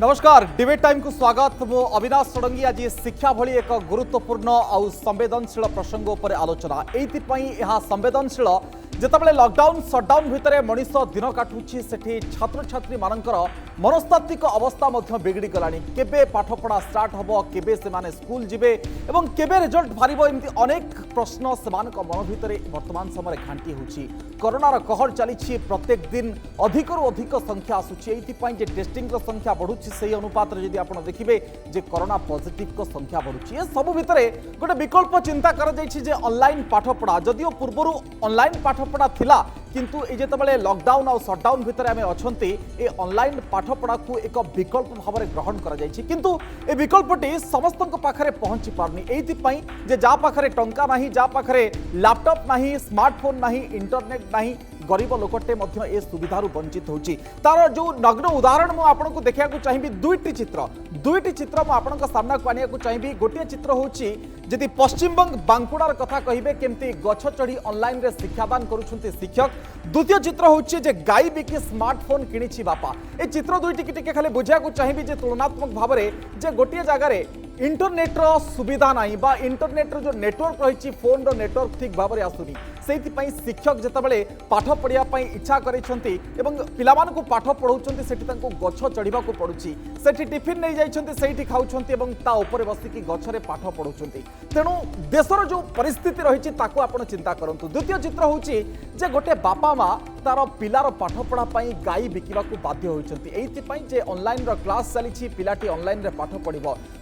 नमस्कार debate time को स्वागत। मु अविनाश षडंगी आज शिक्षा भली एक गुरुत्वपूर्ण आउ संवेदनशील प्रसंग उपर आलोचना यह संवेदनशील जितेबाला लॉकडाउन सटडाउन भितर मनीष दिन काटुची सेठी छात्र छात्री मानकर मनस्तात्विक अवस्था बिगड़ी गलानी। केबे पाठपढ़ा स्टार्ट हबो, केबे से माने स्कूल जिबे एवं केबे रिजल्ट बाहरिबो, एमती अनेक प्रश्न सेमानक मन भितर वर्तमान समय घांटी होची। कोरोनार कहर चली प्रत्येक दिन अधिकरु अधिक संख्या आसुची। एइथिपाई जे टेस्टिंग संख्या बढ़ुची से अनुपात जदि आप देखिए जे कोरोना पॉजिटिव संख्या बढ़ुची। सब भितर गोटे विकल्प चिंता कर ऑनलाइन पाठपढ़ा जदिओ पूर्वर ऑनलाइन पाठपढ़ा थिला किंतु जितेबाला लॉकडाउन और सटडाउन भितर आम अच्छा ये ऑनलाइन पाठपढ़ा को एक विकल्प भाव में ग्रहण कर किंतु ए विकल्पटी समस्त पाखे पहुंची पारनी। एइथिपाई जे जा पाखरे टंका नाही, जा पाखरे लैपटॉप नाही, स्मार्टफोन नाही, इंटरनेट नाही, गरीब लोकटे ए सुविधार वंचित होची। तार जो नग्न उदाहरण मु आपनको देखिया को चाहिबी दुईटी चित्र मु आपनको सामना को आनिया को चाहिबी। गोटे चित्र होची जदि पश्चिमबंग बांकुड़ार कथा कहिबे केमती गछ चढ़ी ऑनलाइन रे शिक्षादान करूछंती शिक्षक। द्वितीय चित्र होची जे गाई बिकी स्मार्टफोन किनिछि बापा। ए चित्र दुईटी टिके खाली बुझिया को चाहिबी जे तुलनात्मक भाव में जे गोटे जगह रे इंटरनेट रो सुविधा नहीं बा इंटरनेट रो जो नेटवर्क रही फोन रो नेटवर्क ठीक भाव में आसुनी। से शिक्षक जितेबाला पाठ पढ़ाई इच्छा करते पिलामान को पाठ पढ़ाऊँ से गछ चढ़ा पड़ुची, से टिफिन नहीं जाइए खाऊँ बसिकी गछरे पाठ पढ़ाऊँ। तेणु देशर जो परिस्थिति रही आप चिंता करूँ। द्वितीय चित्र हूँ जे गोटे बापा माँ तार पिलार पाठ पढ़ाई गाई बिकवा बाध्य होती। ऑनलाइन क्लास चली पिलाटी ऑनलाइन रे पाठ पढ़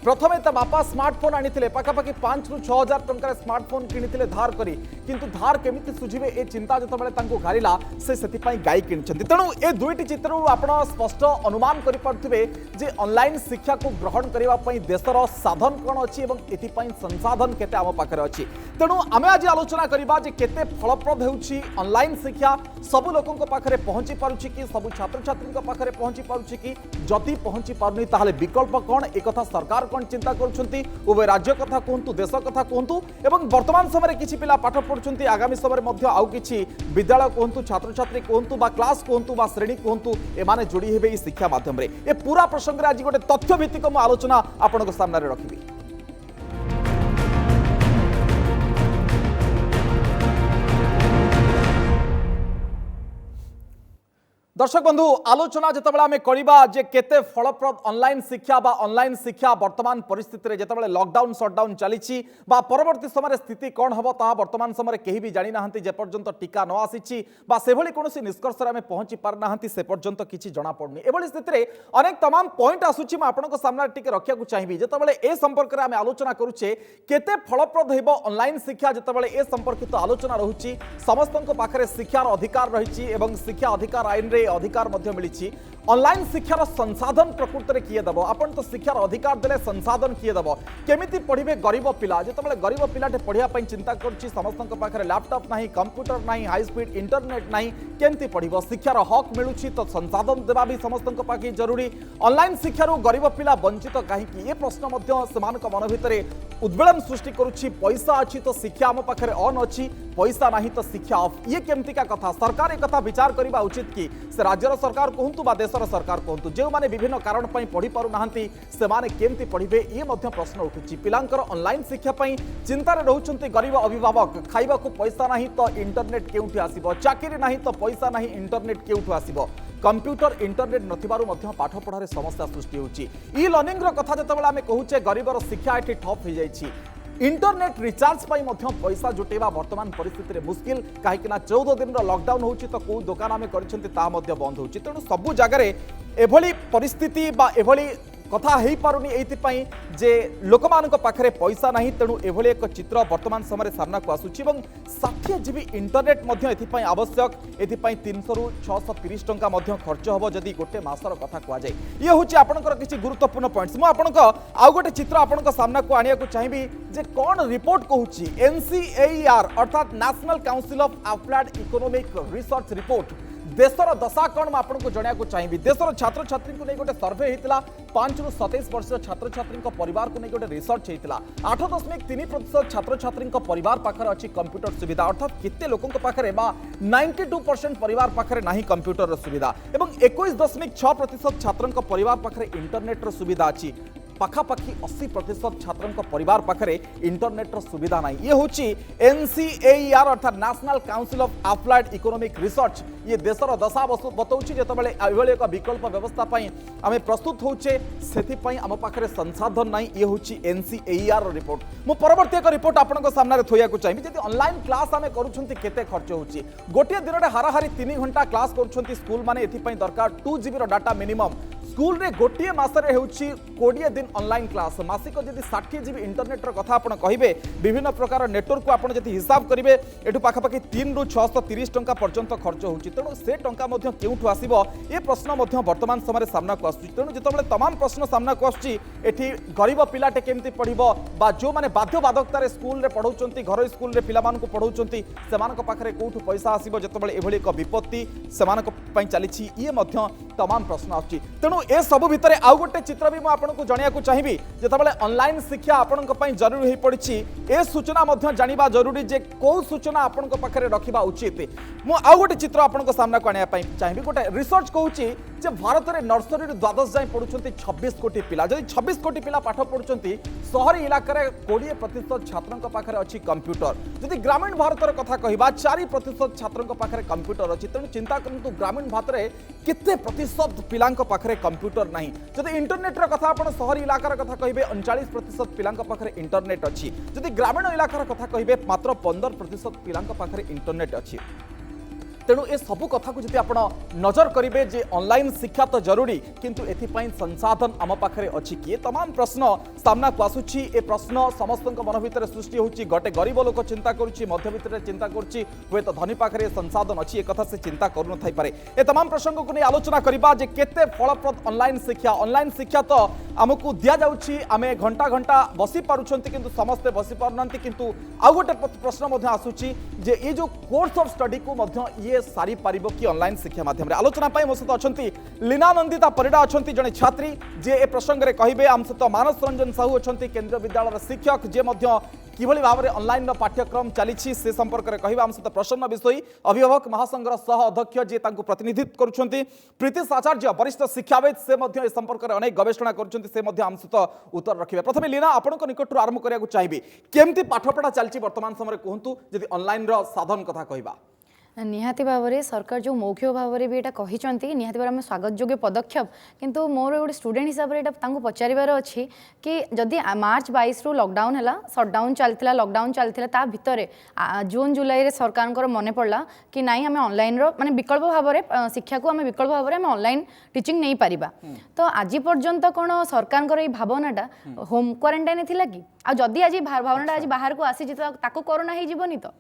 प्रथमे ता बापा स्मार्टफोन आनी पाखापाखि 5 ରୁ 6 हजार टंकार स्मार्टफोन किनी धार करी किंतु धार केमिति सुझिबे ए चिंता जो घारिला से गाई किनिछंती। तेणु ए दुईटी चित्रु आप स्पष्ट अनुमान करें जे ऑनलाइन शिक्षा को ग्रहण करने देशर साधन कौन अच्छी और ये संसाधन केते आम पाखे अच्छी। तेणु आम आज आलोचना करवा जे केते फलप्रद होउछि ऑनलाइन शिक्षा, सबु लोकंक पाखरे पहुंची पारुछि कि, सबु छात्र छात्री पाखरे पहुंची पारुछि कि, जदि पहुंची पारुनी ताहले विकल्प कौन, एक कथा सरकार कौन चिंता करुछंती, उभय राज्य कथा कहतु, देश कथा कहतु एवं वर्तमान समय किछि पिला पाठ पढ़ुछंती, आगामी समय मध्य आउ किछि विद्यालय कहतु, छात्र छात्री कहतु बा क्लास कहतु बा श्रेणी कहतु एमाने जोड़ी हेबे ई शिक्षा माध्यम रे। ए पूरा प्रसंग रे आज गोटे तथ्य भित्तिक मु आलोचना आपनक सामने रखिबी। दर्शक बंधु आलोचना जितेबाला आम करवा जे केते फलप्रद ऑनलाइन शिक्षा बा ऑनलाइन शिक्षा वर्तमान परिस्थिति रे जितेबाला लॉकडाउन सटडाउन चली बा परवर्ती समय स्थिति कौन हम ता वर्तमान समय कहीं भी जानी ना जे पर्यंत टीका न आसी बा से भली कोनोसी निष्कर्ष रे आम पहुंची पार ना से पर्यंत किछि जणा पड़नी। एभली स्थिति रे अनेक तमाम पॉइंट आसुची म आपनक सामने टिके रखिया को चाहिबी। जितेबाला ए संपर्क रे आम आलोचना करूचे केते फलप्रद हेबो ऑनलाइन शिक्षा, जितेबाला ए संपर्कित आलोचना रहुची समस्तक पाखरे शिक्षार अधिकार रहिछि एवं शिक्षा अधिकार आईन रे अधिकार मिली। ऑनलाइन शिक्षार संसाधन प्रकृत में किए दब, आपन तो शिक्षार अधिकार देले संसाधन किए दब, केमिति पढ़िबे गरीब पिला। जितेबाला गरीब पिलाटे पढ़ाई चिंता करुच्ची, समस्त पाखे लैपटॉप नहीं, कंप्यूटर नहीं, हाई स्पीड इंटरनेट नहीं, केमती पढ़िबो, शिक्षार हक मिलुची तो संसाधन देवा भी समस्त पाखे जरूरी। ऑनलाइन शिक्षार गरीब पिला वंचित कहीं ये प्रश्न मन भितर उद्वेलन सृष्टि करुच्ची। पैसा अच्छी तो शिक्षा आम पाखे ऑन अच्छी, पैसा नहीं तो शिक्षा ऑफ, ये केमतिका कथा। सरकार एक कथा विचार करने उचित कि से राज्यर सरकार कहतु बा देशर सरकार कहतु जो माने विभिन्न कारण पढ़ी पारु नाहंती से माने केमती पढ़िबे ये मध्य प्रश्न उठुची। पिलांकर ऑनलाइन शिक्षा पई चिंतार रहउछंती गरीब अभिभावक। खाइबा को पैसा नहीं तो इंटरनेट केउठी आसीबो, चाकरी नहीं तो पैसा नहीं इंटरनेट केउठी आसीबो, कंप्यूटर इंटरनेट नथिबारु मध्य पाठ पढ़ारे समस्या सृष्टि होची। ई लर्निंग रो कथा जतबेला आमे कहूचे गरीबर शिक्षा एठी ठप हो जाइछि। इंटरनेट रिचार्ज पाई मध्य पैसा जुटेबा वर्तमान परिस्थिति रे मुश्किल, कहीं 14 दिन लॉकडाउन होची तो को दुकान आमे करिसेंती ता मध्य बंद होची। तेणु सबु जगह रे एभली परिस्थिति बा एभली कथा हेई पारुनी एइथिपाई जे लोकमानक पाखरे पैसा नहीं। तेणु एभली एक चित्र वर्तमान समय सामना को आसुची एवं 60 जीबी इंटरनेट मध्य एथिपाई आवश्यक। एथिपाई 300 ରୁ 630 टंका मध्य खर्च होबो जदि गोटे मासर कथा कुआ जाय। ये होची आपनकर किछि गुरुत्वपूर्ण पॉइंट्स। मु आपनक आउ गोटे चित्र आपनक सामना को आनिया को चाहिबी जे कोन रिपोर्ट कहूची। NCAER अर्थात national council of applied economic research report देशर दशा कौन मैं आपको जनवाक चाहिए। देशर छात्र छात्री को नहीं गोटे सर्वे होता 5 ରୁ 27 वर्षीय छात्र छात्री परिवार को नहीं गोटे रिसर्च होता 8.3% छात्र छात्री परिवार पाखे अच्छी कंप्यूटर सुविधा अर्थात केते लोकों पाखे 92% परिवार पाखे ना कंप्यूटर सुविधा और 21.6% छात्रों परिवार पाखे इंटरनेट सुविधा अच्छी पाखापाखि 80% छात्रों परिवार पाखे इंटरनेट सुविधा ना। ये हूँ NCAER अर्थात national council of applied economic research ये देशर दशा बताऊँ जितेबाला यह एक विकल्प व्यवस्था आम प्रस्तुत होचे से आम पाखे संसाधन ना। ये हूँ NCAER रिपोर्ट। मु परवर्ती एक रिपोर्ट आपन सामने थोड़ा चाहिए जब ऑनलाइन क्लास आम करते खर्च होची गोटे दिन में हाराहारी 3 घंटा क्लास कर स्कूल मैंने दरकार 2 GB डाटा मिनिमम स्कूल रे गोटे मासरे होची 20 दिन ऑनलाइन क्लास मासिक जब 60 GB इंटरनेट कथा आपन कहिबे विभिन्न प्रकार नेटवर्क को आपन जति हिसाब करिवे एठु पाखापाखि 3 ରୁ 630 टंका पर्यंत खर्च होची तेणु से टंका मध्य केउठु आसीबो ए प्रश्न मध्य वर्तमान समय सामना को आसुची। तेणु जितबले तमाम प्रश्न सामना को आसुची एठी गरीब पिलाटे केमती पढिबो बा जो माने बाध्यबाधकता रे स्कूल रे पढौचंती घर स्कूल रे पिला मान को पढौचंती सेमानक पाखरे कोउठु पैसा आसीबो जतबले एभली एक विपत्ति सेमानक पई चलीछि ये मध्य तमाम प्रश्न आसुची। तेणु ए सबु भितरे आउ गोटे चित्र भी आपको जनवाक चाहिए जितेबाला ऑनलाइन शिक्षा आपंपाई जरूरी हो पड़ी ए सूचना जाना जरूरी जे कौ सूचना आपण पाखे रखा उचित। मु आउ गोटे चित्र आपन सामना को आने चाहिए गोटे रिसर्च कहूँ भारत में नर्सरी द्वादश जाए पढ़ुंट 26 कोटी पिला जब 26 कोटी पिला पाठ पढ़ुंट सहरी इलाकार 20% छात्रों पाखे अच्छी कंप्यूटर जदि ग्रामीण भारतर कथा कहवा 4% छात्रों पाखे कंप्यूटर अच्छी तेणु चिंता करूँ ग्रामीण भारत में केते प्रतिशत पिला पाखे कंप्यूटर नहीं जदि इंटरनेट कथा आप सहरी इलाकार कथा कहे 39% पिला पाखे इंटरनेट अच्छी जदि ग्रामीण इलाकार कथा कहे मात्र 15% पिला पाखे इंटरनेट अच्छी। तेणु ए सबू कथा को जब आप नजर करेंगे जे ऑनलाइन शिक्षा तो जरूरी किंतु एथिपाई संसाधन आम पाखे अच्छी किए तमाम प्रश्न सामना को आसूची ए प्रश्न समस्त मन भितर सृष्टि होची गोटे गरीब लोक चिंता करुच्ची मध्यवित्त चिंता करुच्ची हुए तो धनी पाखे संसाधन अच्छी एक कथा से चिंता करू न पारे ए तमाम प्रसंग को नहीं आलोचना करबा जे केते फलप्रद ऑनलाइन शिक्षा तो आमको दि जाउची आमे घंटा घंटा बसी पारुछंती किंतु समस्ते बसी पारुनांती किंतु आउ गोटे प्रश्न आसूची जे ये जो कोर्स ऑफ स्टडी को ये सारी पारिबो कि ऑनलाइन शिक्षा माध्यम रे आलोचना पाई मो सहित अछंती लीना नंदिता परिडा अछंती जने छात्री जे ए प्रसंग रे कहिबे आम सहित मानस रंजन साहू अछंती केंद्रीय विद्यालय शिक्षक जे मध्य किभली भाव में ऑनलाइन पाठ्यक्रम चली से संपर्क में कहवा आम सहित प्रसन्न विषयी अभिभावक महासंघर सह अध्यक्ष जे तांको प्रतिनिधित्व करुछंती प्रीतिश आचार्य वरिष्ठ शिक्षाविद से मध्य ए संपर्क में अनेक गवेषणा करुछंती से मध्य आम सहित उत्तर रखिबे। प्रथमे लीना आपनक निकटरू आरंभ करिया चाहिए केमती पाठपढ़ा चलची वर्तमान समय कहतु जदि ऑनलाइन रो साधन कथा कहवा निहाती भाव में सरकार जो मौखिक भाव में भी यहाँ कहते निहाती भाव में स्वागत योग्य पदक्षेप किंतु मोर गोटे स्टूडेंट हिसाब से यहाँ पचार अच्छी कि जदि मार्च 22 रु लॉकडाउन है सटडाउन चलता लॉकडाउन चलता भितर जून जुलाई सरकार मन पड़ा कि नाई आम ऑनलाइन माने विकल्प भाव में शिक्षा को आम विकल्प भाव में ऑनलाइन टीचिंग नहीं पारिबा तो आज पर्यंत कौन सरकार ये भावनाटा होम क्वारंटाइन थिला कि आदि आज भावनाटा आज बाहर को आसी ताको कोरोना हो तो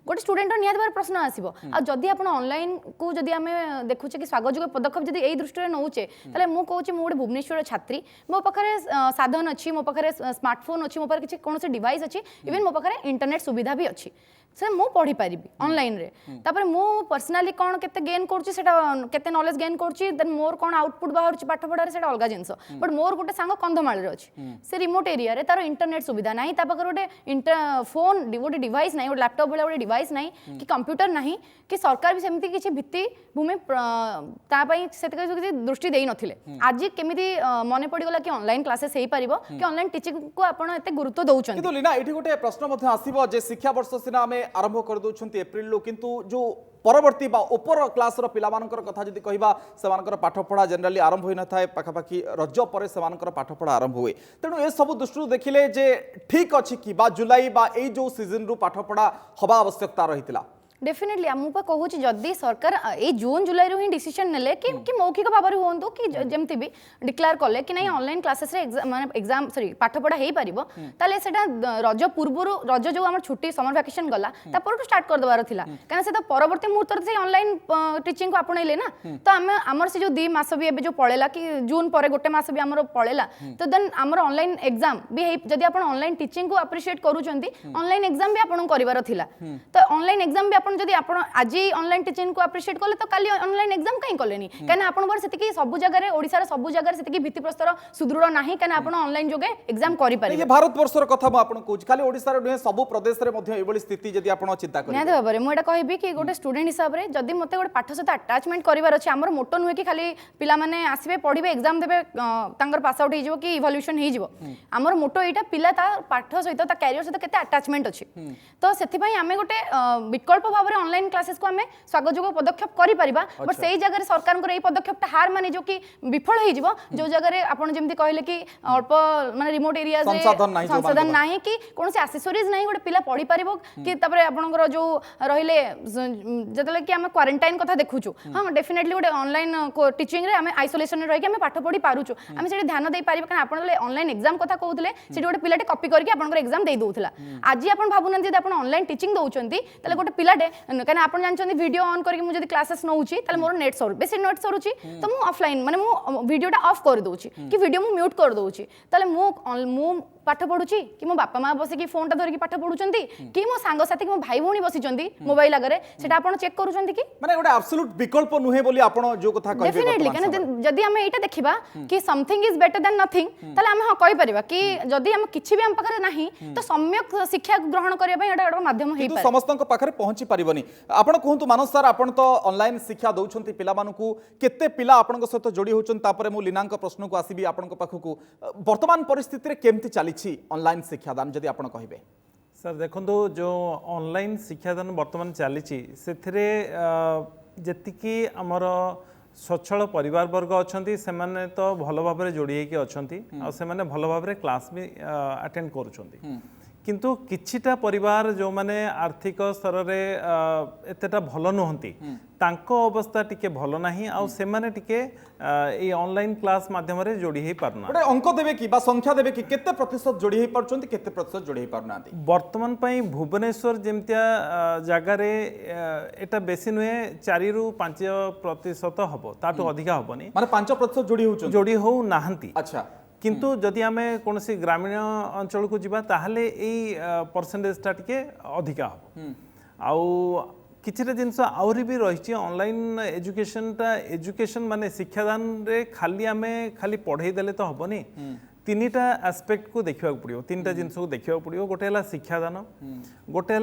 गोटे स्टूडेंट निहाती भाव प्रश्न आसो आदि आप ऑनलाइन को जदि आम देखुचे कि स्वागत योग्य पदक्षेप जदि यही दृष्टि नौचे ताले मु कहूँ मु गोटे भुवनेश्वर छात्री मो पाखे साधन अच्छी मो पाखे स्मार्टफोन अच्छी मो पाखे कौन डिवाइस अच्छी इवन मो पाखे इंटरनेट सुविधा भी अच्छी से मु पढ़ी पारि ऑनलाइन रे तापर मु पर्सनाली कौन केते गेन करूची सेटा केते नॉलेज गेन करूची देन मोर कौन आउटपुट बाहर पाठ पढ़ारे सेटा अलग जिनस बट मोर गोटे सांग कंधमाल रे अच्छी से रिमोट एरिया रे तार इंटरनेट सुविधा नाही ता पाकर गोटे फोन गोटे डिवाइस नाही गोटे लैपटॉप भले गोटे डिवाइस नाही कि कंप्यूटर नाही कि सरकार भी सेमती किछि भित्ति भूमि ता पई सेते किछि दृष्टि देई नथिले आज केमिति मने पड़ी गला कि ऑनलाइन क्लासेस हेई परिबो कि ऑनलाइन टीचिंग को आपण एते गुरुत्व दउछन किंतु लीना एठी गोटे प्रश्न मध्ये आसीबो जे शिक्षा वर्ष सिना हमें आरंभ कर दउछंती एप्रिल लो किंतु जो परवर्ती बा ऊपर क्लास रो पिला मानकर कथा जदि कहबा सेमानकर पाठ पढ़ा जनरली आरंभ होई न थाए पाखापाखि रज पर सेमानकर पाठ पढ़ा आरंभ हुए तेणु ए सब दृष्टि देखिले जे ठीक अछि कि बा जुलाई बा ए जो सीजन रु पाठ पढ़ा हवा आवश्यकता रहितला डेफिनेटली मुझे कहूँ जदि सरकार ये जून जुलाई रू ही डिसीजन नेले कि मौखिक भाव में हूँ कि जमती भी डिक्लेयर कले कि नहीं ऑनलाइन क्लासेस एग्जाम सॉरी पाठ पढ़ा हो पार ताले सेटा रज पूर्व रज जो आम छुट्टी समर वैकेशन गला तापर स्टार्ट कर देवार थिला कहीं से परवर्ती मुहूर्त से ऑनलाइन टीचिंग को आपणैले ना तो आम आमर से जो 2 मास भी जो पड़ेला कि जून पर गोटे मास भी आमर पड़ेला तो देन आमर ऑनलाइन एग्जाम भी जदि आप ऑनलाइन टीचिंग को अप्रिशिएट करूछंती ऑनलाइन एग्जाम भी आपन करिवार थिला तो ऑनलाइन एग्जाम भी आप आपण जदी आपण आज ऑनलाइन टीचिंग को अप्रिशिएट कले तो काली ऑनलाइन एग्जाम कहीं कलेनी कहीं आपण पर सेति सब जगह ओडिसा रे सब जगह सेति भित्ति प्रस्तर सुदृढ़ नाही कहीं आपण ऑनलाइन जोगे एग्जाम करि पारे ये भारत वर्षर कथा म आपण कहूँ खाली ओडिसा रे नुहे सब प्रदेश रे मध्ये एबोली स्थिति जदी आपण चिंता करिवे निहाती भाबरे मु एटा कहबी कि गोटे स्टूडेंट हिसाब रे जदी मते गोटे पाठ सहित अटैचमेंट करिवार अछि हमर मोटो नुहे कि खाली पिला माने आसीबे पढिबे एग्जाम देबे तांगर पास आउट हो कि इवोल्यूशन हो आमर मोटो एटा पिला ता पाठ सहित ता कैरियर सहित केते अटैचमेंट अछि तो सेथि पई आमे गोटे विकल्प भाव रे ऑनलाइन क्लासेस को आमे स्वागतयोग्य पदक्षेप करि परिबा बट सेही जगह रे सरकार को एई पदक्षेपटा हार माने जो कि विफल हो जिवो जो जगह रे आपण जेमति कहले कि अल्प माने रिमोट एरियाज रे संसाधन नाही कि कोनसे एक्सेसरीज नाही गोटे पिला पढि परिबो कि तबरे आपनकर जो रहिले जतले कि आमे क्वारंटाइन कथा देखुछु हां डेफिनेटली गोटे ऑनलाइन टीचिंग रे आमे आइसोलेशन रे रहि कि आमे पाठ पढि पारुछु आमे सेठी ध्यान देई परिबो कारण आपण ऑनलाइन एग्जाम कथा कहउतले सेठी गोटे पिलाटे कॉपी करके आपनकर एग्जाम देई दोउथला आज आपण भाबुना जदि आपण ऑनलाइन टीचिंग दोउचंती तले गोटे पिलाटे कारण आपण जानचंती वीडियो ऑन करके मु जदि क्लासेस नउची तले मोर नेट सर बेसी नेट सरुची तो मु ऑफलाइन माने मु वीडियोटा ऑफ कर दोउची कि वीडियो मु म्यूट कर दोउची तले मु पाठ पढुची कि मो बापा मां बसी कि फोन टा धरि पाठ पढुचंती कि मो सांग साथी कि मो भाई भौणी बसिचंती मोबाइल आगरे सेटा आपण चेक करूचंती कि माने गोटे एब्सोल्यूट विकल्प नुहे बोली आपण जो कथा कहबे डेफिनेटली कारण जदि हम एटा देखिबा कि something is better than nothing तले हम ह कहि परिबा कि जदि हम किछि भी हम पाखरे नाही तो सम्यक शिक्षा ग्रहण करिया पय एटा माध्यम हेइ पारे समस्त पाखरे पहुंची परिबनी आपण कहंतु मानस सर आपण तो ऑनलाइन शिक्षा दउछंती पिला मानकू केते पिला आपनक सहित जोडी होचन तापरे मु लीनांक प्रश्न को आसीबी आपनक पाखकू वर्तमान परिस्थिति रे केमति चलीछि ऑनलाइन शिक्षादान जदि आपण कहिबे सर देखो जो ऑनलाइन शिक्षादान वर्तमान चली जेतिकी आमर स्वच्छल परिवार वर्ग अच्छा से माने तो भल भाव जोड़ी अच्छा भल भाव क्लास भी अटेंड करुँच किंतु किछिटा परिवार जो माने आर्थिक स्तर रे एतेटा भल नुहंती तांको अवस्था टिके भल नाही आ से माने टिके ए ऑनलाइन क्लास माध्यम रे जोड़ी हे पारना गोटे अंक देबे कि बा संख्या देबे कि केते प्रतिशत जोड़ी हे पारचंती केते प्रतिशत जोड़ी हे पारनांती वर्तमान पई भुवनेश्वर जेमतिया जागा रे एटा बेसी नुहे 4 रु 5% हबो ताटो अधिका हबनी माने 5% जोड़ी हो नाहंती अच्छा किंतु जदि आमे कोनसी ग्रामीण अंचल को जिबा ताहले एई परसेंटेज टा टिके अधिका हो आउ किछिटा जिनस आउरी भी रही ऑनलाइन एजुकेशन माने शिक्षादान रे खाली पढ़ाई देले तो हबनी तीनटा एस्पेक्ट को देखा पड़ो तीनटा जिनस को देखा पड़ो गोटे है शिक्षादान गोटे है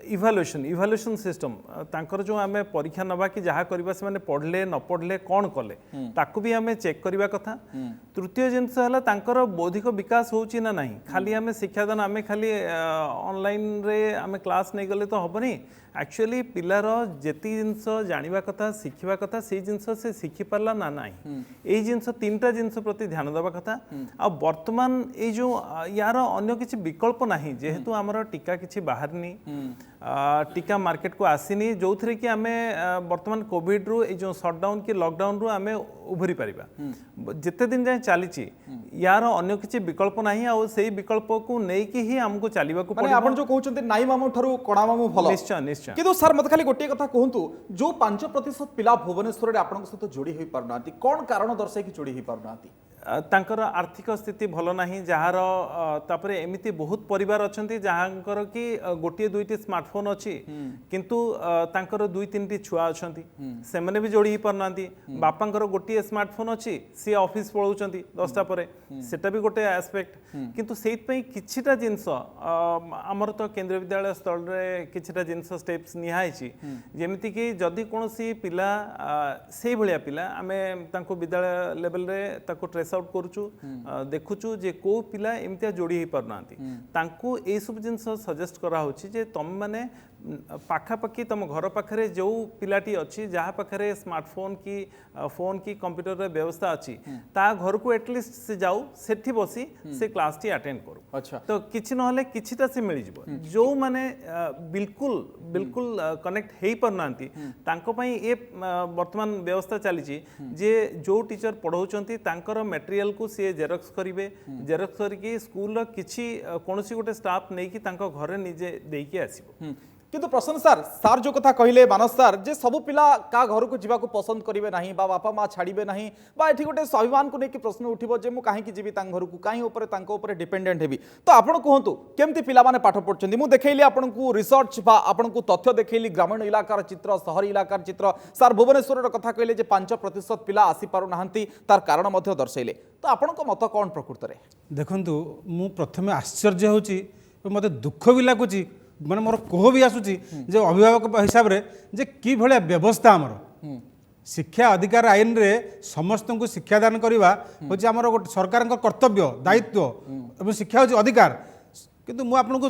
इभालुएसन सिस्टम तांकर जो आम परीक्षा नवा कि जहाँ करवा से पढ़ले न पढ़ले कौन कले ताकू भी आम चेक करवा कथा तृतीय जिनस है तांकर बौद्धिक विकास होची ना नहीं खाली आम शिक्षादान आम खाली ऑनलाइन रे आम क्लास नहीं गले तो हबनी एक्चुअली पिलार जेती जिनस जानिबा कथा शिखिबा कथा से जिनस से शिखि पारला ना नहीं एई जिनस तीनटा जिनस प्रति ध्यान देबा कथा आ वर्तमान ए जो यार अन्य किछि विकल्प नाही जेहेतु हमर टीका किछि बाहरनी टीका मार्केट को आसीनी जो थरे कि आमे वर्तमान कोविड रु ए जो शटडाउन कि लॉकडाउन रु आमे उभरी परिबा जेते दिन जाय चलीछि यार अन्य किछि विकल्प नाही आ सेही विकल्प को नै कि ही हमको चलीबा को पड़े आपण जो कहउचंते नाई मामू थारु कोणा मामू भलो निश्चय निश्चय किंतु सर मत खाली गोटे कथा कहंतु जो 5% पिला भुवनेश्वर रे आपण सहित जोड़ी होई पारनाती कोन कारण दर्शाई कि जोड़ी होई पारनाती तांकर आर्थिक स्थिति भल नाही जहार तापरे एमिति बहुत परिवार अछंती जहांकर कि गोटे दुईटी स्मार्टफोन अछि किंतु तांकर दुई तीनटी छुआ अछंती से माने भी जोड़ी पारनांती बापांकर गोटे स्मार्टफोन अछि सी ऑफिस पळौचंती 10टा परे सेटा भी गोटे एस्पेक्ट किंतु सेइत पई किछिटा जिंस हमर तो केंद्रीय विद्यालय स्तर रे किछिटा जिंस स्टेप्स निहाइछि जेमिति कि जदी कोनोसी पिला सेही भलिया पिला आमे तांको विद्यालय लेवल रे ताको ट्रेस आउट करूछु देखुछु जे को पिला एमतिया जोड़ी ही परनांती तांको ए सब जिंस सजेस्ट करा होछि जे तम माने पाखापाखि तुम घर पाखे जो पिलाटी अच्छी जहाँ पाखे स्मार्टफोन की फोन की कंप्यूटर रे व्यवस्था अच्छी ता घर को एटलिस्ट से जाऊ सेठी बसी से क्लास टी अटेंड करू अच्छा तो किछि नहले किछिटा से मिल जिवो जो माने बिल्कुल बिल्कुल कनेक्ट हेई परनांती तांको पई ए वर्तमान व्यवस्था चली जे जो टीचर पढ़ाउचंती तांकर मटेरियल को सी जेरक्स करिवे जेरक्स करके स्कूल किछि कोनोसी गोटे स्टाफ नै कि तांको घरे निजे देई के आसीबो किंतु प्रसन्न सार सार जो कथा कहले मानस सार जे सबु पिला का घर को जीवा को पसंद करिवे नाही बा बापा माँ छाड़िबे नाही बा एठी गोटे स्वाभिमान को लेकिन प्रश्न उठिबो जे मु काहे कि जीवी तांग घर को काहे ऊपर तांको ऊपर डिपेंडेंट हेबी तो आपण कहंतु केमती पिला माने पाठ पढछन्ती मु देखैली आपण को रिसर्च बा आपण को तथ्य देखैली ग्रामीण इलाकार चित्र शहरी इलाकार चित्र सार भुवनेश्वर रो कथा कहले जे 5% पिला आसी पारु नाहंती तार कारण मध्ये दर्शैले तो आपण को मत कोन प्रकृत रे देखंतु मु प्रथमे आश्चर्य होची मते दुख भी लागुची माने मोर कोह भी आसुची जे अभिभावक हिसाब रे जे की भलिया व्यवस्था हमर शिक्षा अधिकार आईन रे समस्त को शिक्षादान करवा होची हमर गोटे सरकार कर्तव्य दायित्व एवं शिक्षा होची अधिकार किंतु मु आपनको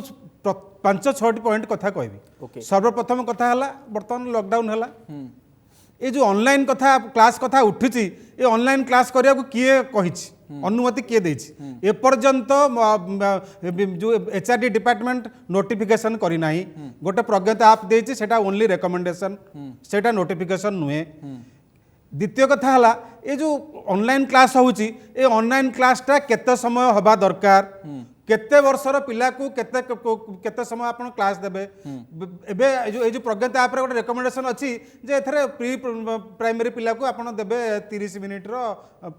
5-6 पॉइंट कथा कहबी सर्वप्रथम कथा हला वर्तमान लॉकडाउन हला ये जो ऑनलाइन कथा क्लास कथा उठुची ये ऑनलाइन क्लास करिया को किए कहिछि अनुमति किए देछि एपर्यंत जो एचआरडी डिपार्टमेंट नोटिफिकेशन करी नाही गोटे प्रज्ञता ऐप देछि सेटा ओनली रिकमेंडेशन सेटा नोटिफिकेशन नुहे द्वितीय कथा हला ये जो ऑनलाइन क्लास होउची ये ऑनलाइन क्लासटा केते समय हबा दरकार केते वर्षर पिला को केते समय आपण क्लास देबे एबे ए जो प्रज्ञता ऐप रे गोटे रिकमेंडेशन अछि जे एथरे प्री प्राइमरी पिला को आपण देबे 30 मिनिट रो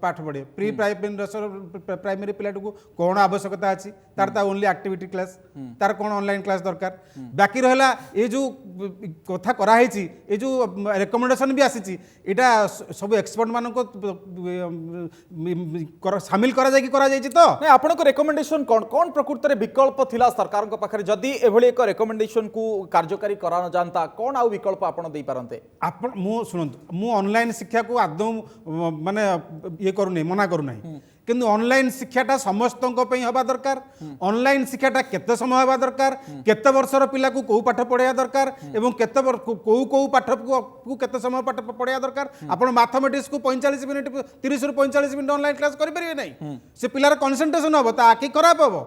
पाठ पढे प्री प्राइमरी पिला को कोन आवश्यकता अछि तार ता ओनली एक्टिविटी क्लास तार कोन ऑनलाइन क्लास दरकार बाकी रहला ए जो कथा करा हेची ए जो रिकमेंडेशन भी आसीची एटा सब एक्सपर्ट मान को शामिल करा जाय कि करा जाय तो नै आपण को रिकमेंडेशन कोन प्रकृत रे विकल्प थिला सरकार को पाखरे जदी एभली एक रिकमेंडेशन को कार्यकारी करा न जानता कोन आ विकल्प आपण देई पारंते आपण मु सुनंतु मु ऑनलाइन शिक्षा को आदौ माने ये करू नै मना करू नै किंतु ऑनलाइन शिक्षाटा समस्त हवा दरकार ऑनलाइन शिक्षाटा केते समय हवा दरकार केते वर्षर पिला को कोउ पाठ पढ़ाया दरकार एवं केते कोउ पाठ को केते समय पाठ पढ़ाया दरकार आपण मैथमेटिक्स को 45 मिनिट 30 रु 45 मिनिट ऑनलाइन क्लास करि परिबे नै से पिलार कंसंट्रेशन हबो ता आखि खराब हबो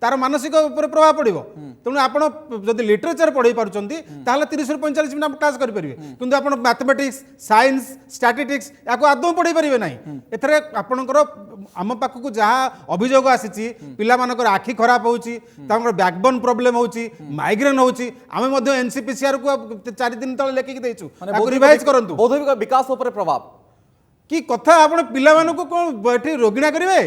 तार मानसिक ऊपर प्रभाव पड़िबो तेणु आपण जदि लिटरेचर पढ़ाई पारुचंती ताहले 30 रु 45 मिनिट क्लास करि परिबे किंतु आपण मैथमेटिक्स साइंस स्टैटिस्टिक्स याको आदौ पढ़ाई परिबे नै एथरे आपणकर आम पाखक जहाँ अभियोग आसी पिला आखि खराब होची बैकबोन प्रोब्लेम होची माइग्रेन होची आमे मध्य एनसीपीसीआर को 4 दिन तले लेखिक देछु रिवाइज करंतु बौद्धिक विकास ऊपर प्रभाव की कथा आपण पिला मानको कोन बैठी रोगिणा करिवे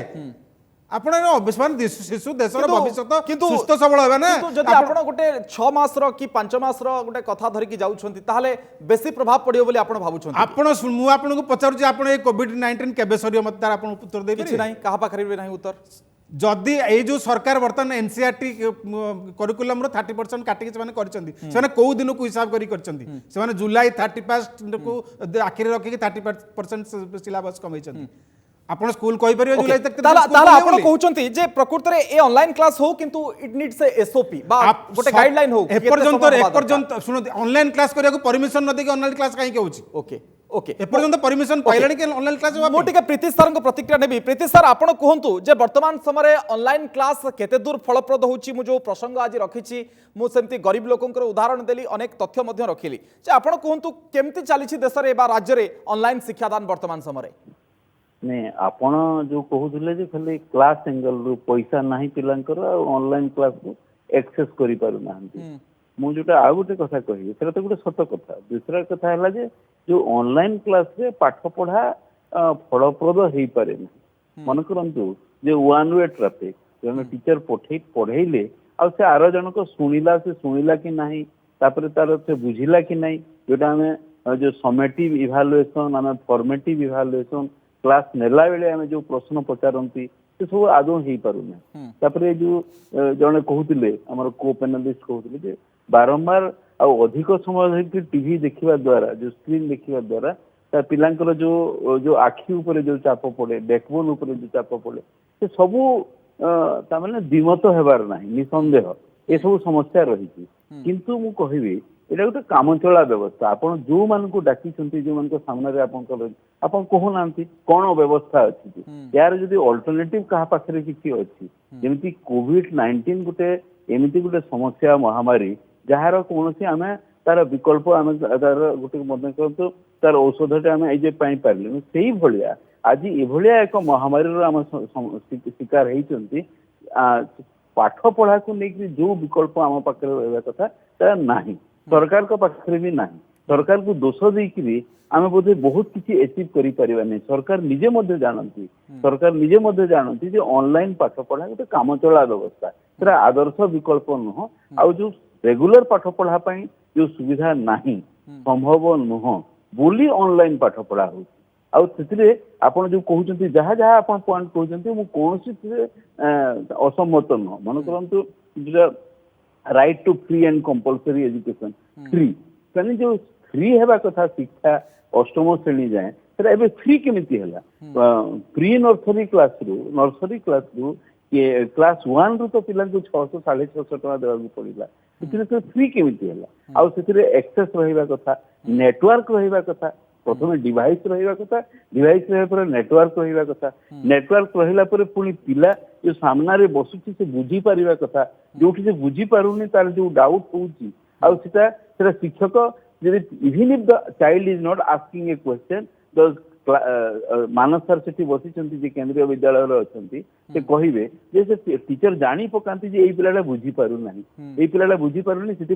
आपण शिशु देशर भविष्य किंतु सुस्थ सबल होबे ना जदि आपण गोटे 6 मास रो कि 5 मास रो गोटे कथा धरि कि जाउछंती ताहले बेसी प्रभाव पड़ियो बोली आपण भाबुछंती आपण मु आपण को पचारु जे आपण ए कोविड-19 केबे सरियो मत तार आपण उत्तर देबे किछि नाही कहा पाखरि भी नाही उत्तर जदि ये जो सरकार बर्तमान एनसीईआरटी करिकुलम रो 30% काटिक से करछंती से को दिन को हिसाब करी करछंती से जुलाई 31 को आखिर रखी 30% सिलेबस कमैछंती आपण स्कूल कहि परियो जुलाई तक ताला आपण कहउचंती जे प्रकृत रे ए ऑनलाइन क्लास हो किंतु इट नीड्स ए एसओपी बा गोटे गाइडलाइन हो एपर्यंत सुनो ऑनलाइन क्लास करिया को परमिशन न देके ऑनलाइन क्लास काहे के होची ओके ओके एपर्यंत परमिशन पाइलानी के ऑनलाइन क्लास मो टिके प्रीति सर को प्रतिक्रिया नेबी प्रीति सर आपण कहंतु जे वर्तमान समय ऑनलाइन क्लास केते दूर फलप्रद होची मु जो प्रसंग आज रखिछि मु सेमती गरीब लोकंकर उदाहरण देली अनेक तथ्य मध्ये रखिली जे आपण कहंतु केमती चलीछि देश रे बा राज्य रे ऑनलाइन शिक्षादान वर्तमान समय नहीं आपण जो कहूले जे खाली क्लास एंगल रु पैसा नाही पिलांकर ऑनलाइन क्लास को एक्सेस करि पारु नाहंती मु जोटा आ गोटे कथा कहि सेटा तो गोटे सत कथा दूसरा कथा हला जे जो ऑनलाइन क्लास रे पाठ पढ़ा फलप्रद हेई पारे ना मन करंतु जे वन वे ट्रैफिक जने टीचर पढ़ेइले आ से आरो जन को सुनिला कि नाही तापर तार से बुझिला कि नाही जोटा हमें जो समेटिव इवैल्यूएशन हमें फॉर्मेटिव इवैल्यूएशन क्लास नेला बेले आमे जो प्रश्न पचारंती से सब आदौ हेई पारुना तापर जो जने कहउतिले हमर को पैनलिस्ट कहउतिले जे बारंबार आ अधिक समय धरि टीवी देखिबा द्वारा जो स्क्रीन देखिबा द्वारा ता पिलांकर जो आखि ऊपर जो चाप पड़े बैकबोन ऊपर जो चाप पड़े से सब ता माने दिमत हेबार नाही निसंदेह ए सब समस्या रही किंतु मु कहिबी एटा गोटे काम चला व्यवस्था आपण जो मान को डाकी जो मान को सामने आपण कहू नांती कोन व्यवस्था अछि यार जदी अल्टरनेटिव कहा पाखरे किछि अछि जेमिति कोविड-19 गोटे एमिति गोटे समस्या महामारी जहार कोनोसी आमे तार विकल्प आमे तार गोटे मध्य करतो तार औषधटे आमे एजे पाई पारले सेही भलिया आज ए भलिया एक महामारी रो आमे शिकार हेइचंती पाठ पढ़ा को लेकिन जो विकल्प आम पाखे रहा कथा ता नहीं सरकार को पाखरे भी नहीं सरकार को दोष देकि आम बोधे बहुत किसी एचिव करें सरकार निजे मध्य जानती सरकार निजे मध्य जानती जे ऑनलाइन पाठ पढ़ा गोटे काम चला व्यवस्था सेटा आदर्श विकल्प नुह आउ जो रेगुलर पाठ पढ़ा जो सुविधा नहीं संभव नुह बोली ऑनलाइन पाठ पढ़ा हो आउ से आपन जो कहते जहाँ जहाँ आप पॉइंट कहते मुझे कौन असम्मत नुह मन करतु right to free and compulsory education free कहने जो फ्री हेबा कथा शिक्षा अष्टम श्रेणी जाए सेटा फ्री केमिति हला प्री नर्सरी क्लास रु क्लास 1 रु तो पिला 600 650 टका देवा पड़िला से फ्री केमिति हला आउ से एक्सेस रहिबा कथा नेटवर्क रहिबा कथा प्रथम डिवाइस रहिबा कथा डिवाइस रहिबा पर नेटवर्क रहिबा कथा नेटवर्क रहिला पर पुनी पिला जो सामना रे बसुची से बुझी पारिबा कथा जोठी से बुझी पारुनी तार जो डाउट होउची आउ सेटा शिक्षक even if the child is not asking A question the Manas sir से बसी केंद्रीय विद्यालय अच्छा कहे से टीचर जानी पकाती पिलाटा बुझी पार ना ये पिलाटा बुझी पारुनी से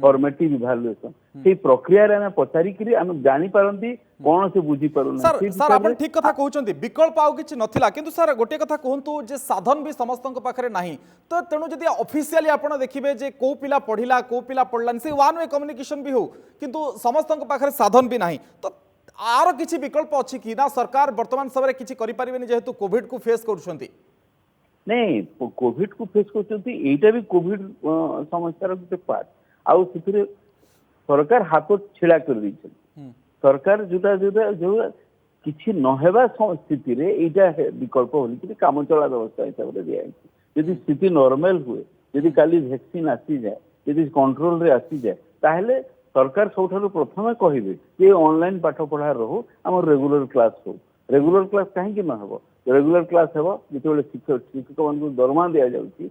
फॉर्मेटिव इभालुएसन से प्रक्रिया पचारिकी आम जापारती कौन से बुझी सर सर आप ठीक कथा कहते विकल्प आउ किछि नथिला किंतु सर गोटे कथा कहतु जे साधन भी समस्त पाखरे नाही तो तेणु जदि ऑफिशियली आपण देखिबे जे को पिला पढ़िला को पिला पढ़लानी से वन वे कम्युनिकेशन भी हो किंतु समस्त पाखरे साधन भी नाही तो आर किछि विकल्प अछि कि ना सरकार वर्तमान समय किछि करि परिबेनी जेहेतु कोविड को फेस करूछंती नहीं कोविड को फेस करछंती एटा भी कोविड समस्या रो पार्ट आउ सिथिरे सरकार हाथ छिड़ा कर दी सरकार जोटा जोटा जो किछि न हेबा स्थिति रे एटा विकल्प होली काम चला व्यवस्था हिसाब रे दिया यदि स्थिति नॉर्मल हुए यदि काली वैक्सीन आसी जाए यदि कंट्रोल रे आसी जाए ताहले सरकार सबठारु प्रथमे कहिबे जे ऑनलाइन पाठ पढ़ा रहू आम रेगुलर क्लास हो रेगुलर क्लास कहीं न हो रेगुलर क्लास हेबो जेतेबेले शिक्षक मानकु दरमा दिया जाउची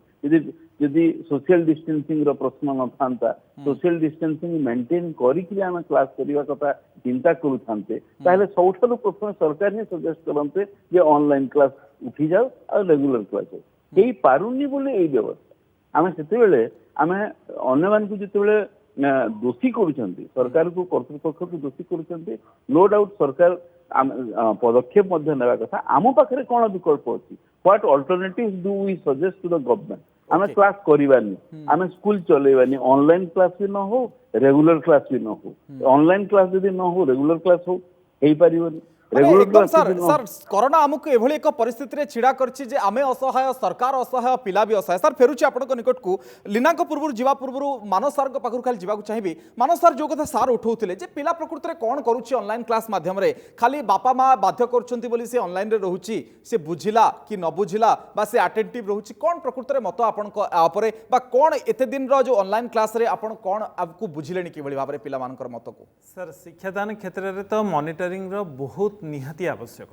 यदि सोशल डिस्टेंसिंग रो प्रश्न न थांता सोशल डिस्टेंसिंग मेंटेन करिकि आम क्लास करिवा कथा चिंता करूथांते ताहले सबठारु प्रथमे सरकार ही सजेस्ट करनते जे ऑनलाइन क्लास उठी जाओ आ रेगुलर क्लास हो केही पारुनी बोले एई व्यवस्था आम सेतेबेले आम अन्य मानकु जेतेबेले दोषी करुछंती सरकार को कर्तृपक्ष को दोषी करुछंती नो डाउट सरकार पदक्षेप मध्य नेबा कथा आम पाखरे कोन विकल्प अछि what alternatives do we suggest to the government आम क्लास करिवानी आम स्कूल चलेबानी ऑनलाइन क्लास भी न हो रेगुलर क्लास भी न हो ऑनलाइन क्लास यदि न हो रेगुलर क्लास हो हेई परिबनी एकदम सर सर कोरोना आमको एभली एक परिस्थिति छिड़ा करछि जे आमे असहाय सरकार असहाय पिला भी असहाय सर फेरुछि आपनक निकट को लीनाक पूर्व जीवा पूर्व मानस सर को पाखरु खाली जीवाक चाहिबी मानस सर जो कथा सार उठौथिले जे पिला प्रकृति रे कोन करूछि ऑनलाइन क्लास माध्यम रे खाली बापा माँ बाध्य करछंती बोली से ऑनलाइन रे रहुछि से बुझिला कि न बुझिला बा से अटेंटिव रहुछि कोन प्रकृति रे मत आपनक आपरे बा कोन एते दिन रो जो ऑनलाइन क्लास रे आपन कोन आपको बुझिलेनी कि बळी भाबरे पिला मानकर मत को सर शिक्षादान क्षेत्र रे तो मॉनिटरिंग रो बहुत निहाती आवश्यक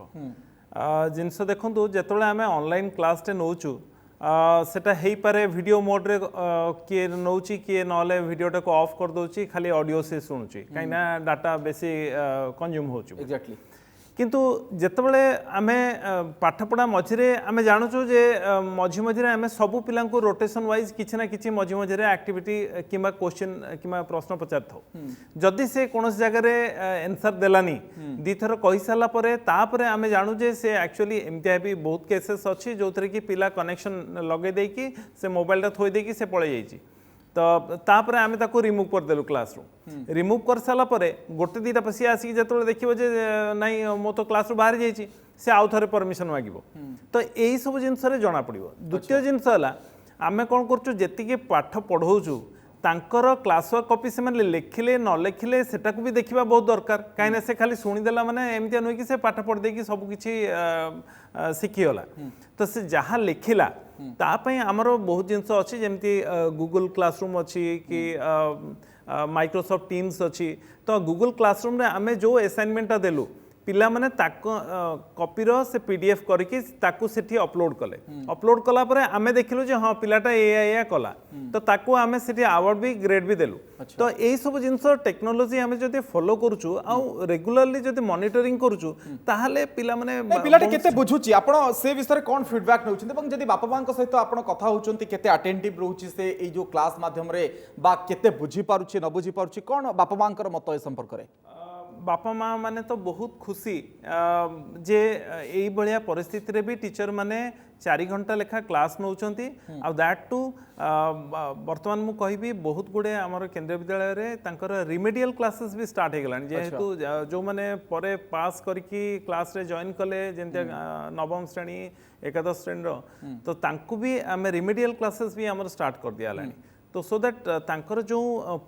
जिनस देखु जो आम ऑनलाइन क्लास टे नौचु सेटा हेई पारे वीडियो मोड रे किए नौची किए नले वीडियोटा को ऑफ कर दोची खाली ऑडियो से सुनुची कहीं डाटा बेसी कंज्यूम होचु एग्जैक्टली किंतु जेतबले आमे पाठपढ़ा मझिरे आमे जानूँ जे मझी मझिरे आमे सबू पिला रोटेशन वाइज किसी ना कि मझी मझिरे एक्टिविटी किंबा क्वेश्चन किंबा प्रश्न पचार था जदि से कौन जगह एनसर देलानी दी थर कही सारा पर आमे जानू जे से एक्चुअली एमती भी बहुत केसेस अच्छी जो थे कि पिला कनेक्शन लगे देकी से मोबाइल थोई देकी से पड़े जाइए तो तापर आमे ताको रिमूव कर देलु क्लास रू रिमूव कर साला परे गोटे दीटा पसी आसी जेतो देखिबो जे नाही मो तो क्लास रू बाहर जाइछि से आउ थरे परमिशन मागिबो तो एई सब जिंस रे जणा पड़िबो द्वितीय जिंस हला आमे कोन करचु जेतिके पाठ पढौचु तांकर क्लास वर्क कॉपी से माने लिखिले न लिखिले सेटा को भी देखिबा बहुत दरकार काइना से खाली सुनी देला माने एमतिया नय कि से पाठ पढ़ देकी सब किछि शिखिगला तो से जहाँ लिखिला तापाई आमर बहुत जिनस अच्छी जमती गूगल क्लासरूम अच्छी कि माइक्रोसॉफ्ट टीम्स अच्छी तो गूगल क्लासरूम रे आमे जो असाइनमेंटा देलु पिला माने कॉपीर से पीडीएफ करके ताकू सेठी अपलोड कले अपलोड कला परे आमे देखिलु जे हां पिलाटा एया कला तो ताकू आमे सेठी अवार्ड भी ग्रेड भी देलु तो एई सब जिंस टेक्नोलॉजी आमे जदि फॉलो करूछु आ रेगुलरली जदि मॉनिटरिंग करूछु ताहाले पिला माने पिलाटी केते बुझुची आपण से विषय कोन फीडबैक नउछन ଏବଂ जदि बापा मां सहित आपण कथा होउचंती केते अटेंटिव रहउची से एई जो क्लास माध्यम रे बा केते बुझी पारुची न बुझी पारुची कोन बापा मां मत ए संपर्क रे बापा माँ माने तो बहुत खुशी जे यही भाया परिस्थिति रे भी टीचर माने 4 घंटा लेखा क्लास नौचंती आ दैट टू वर्तमान मु कहबी बहुत गुडे आमर केंद्रीय विद्यालय रे तांकर रिमेडियल क्लासेस भी स्टार्ट हे गलानी जेहेतु जो माने परे पास करके क्लास रे जॉइन कले जेंते नवम श्रेणी एकादश श्रेणी रो तो तांकु भी आमे रिमेडियल क्लासेस भी आमर स्टार्ट कर दिया लानी तो सो दैट तांकर जो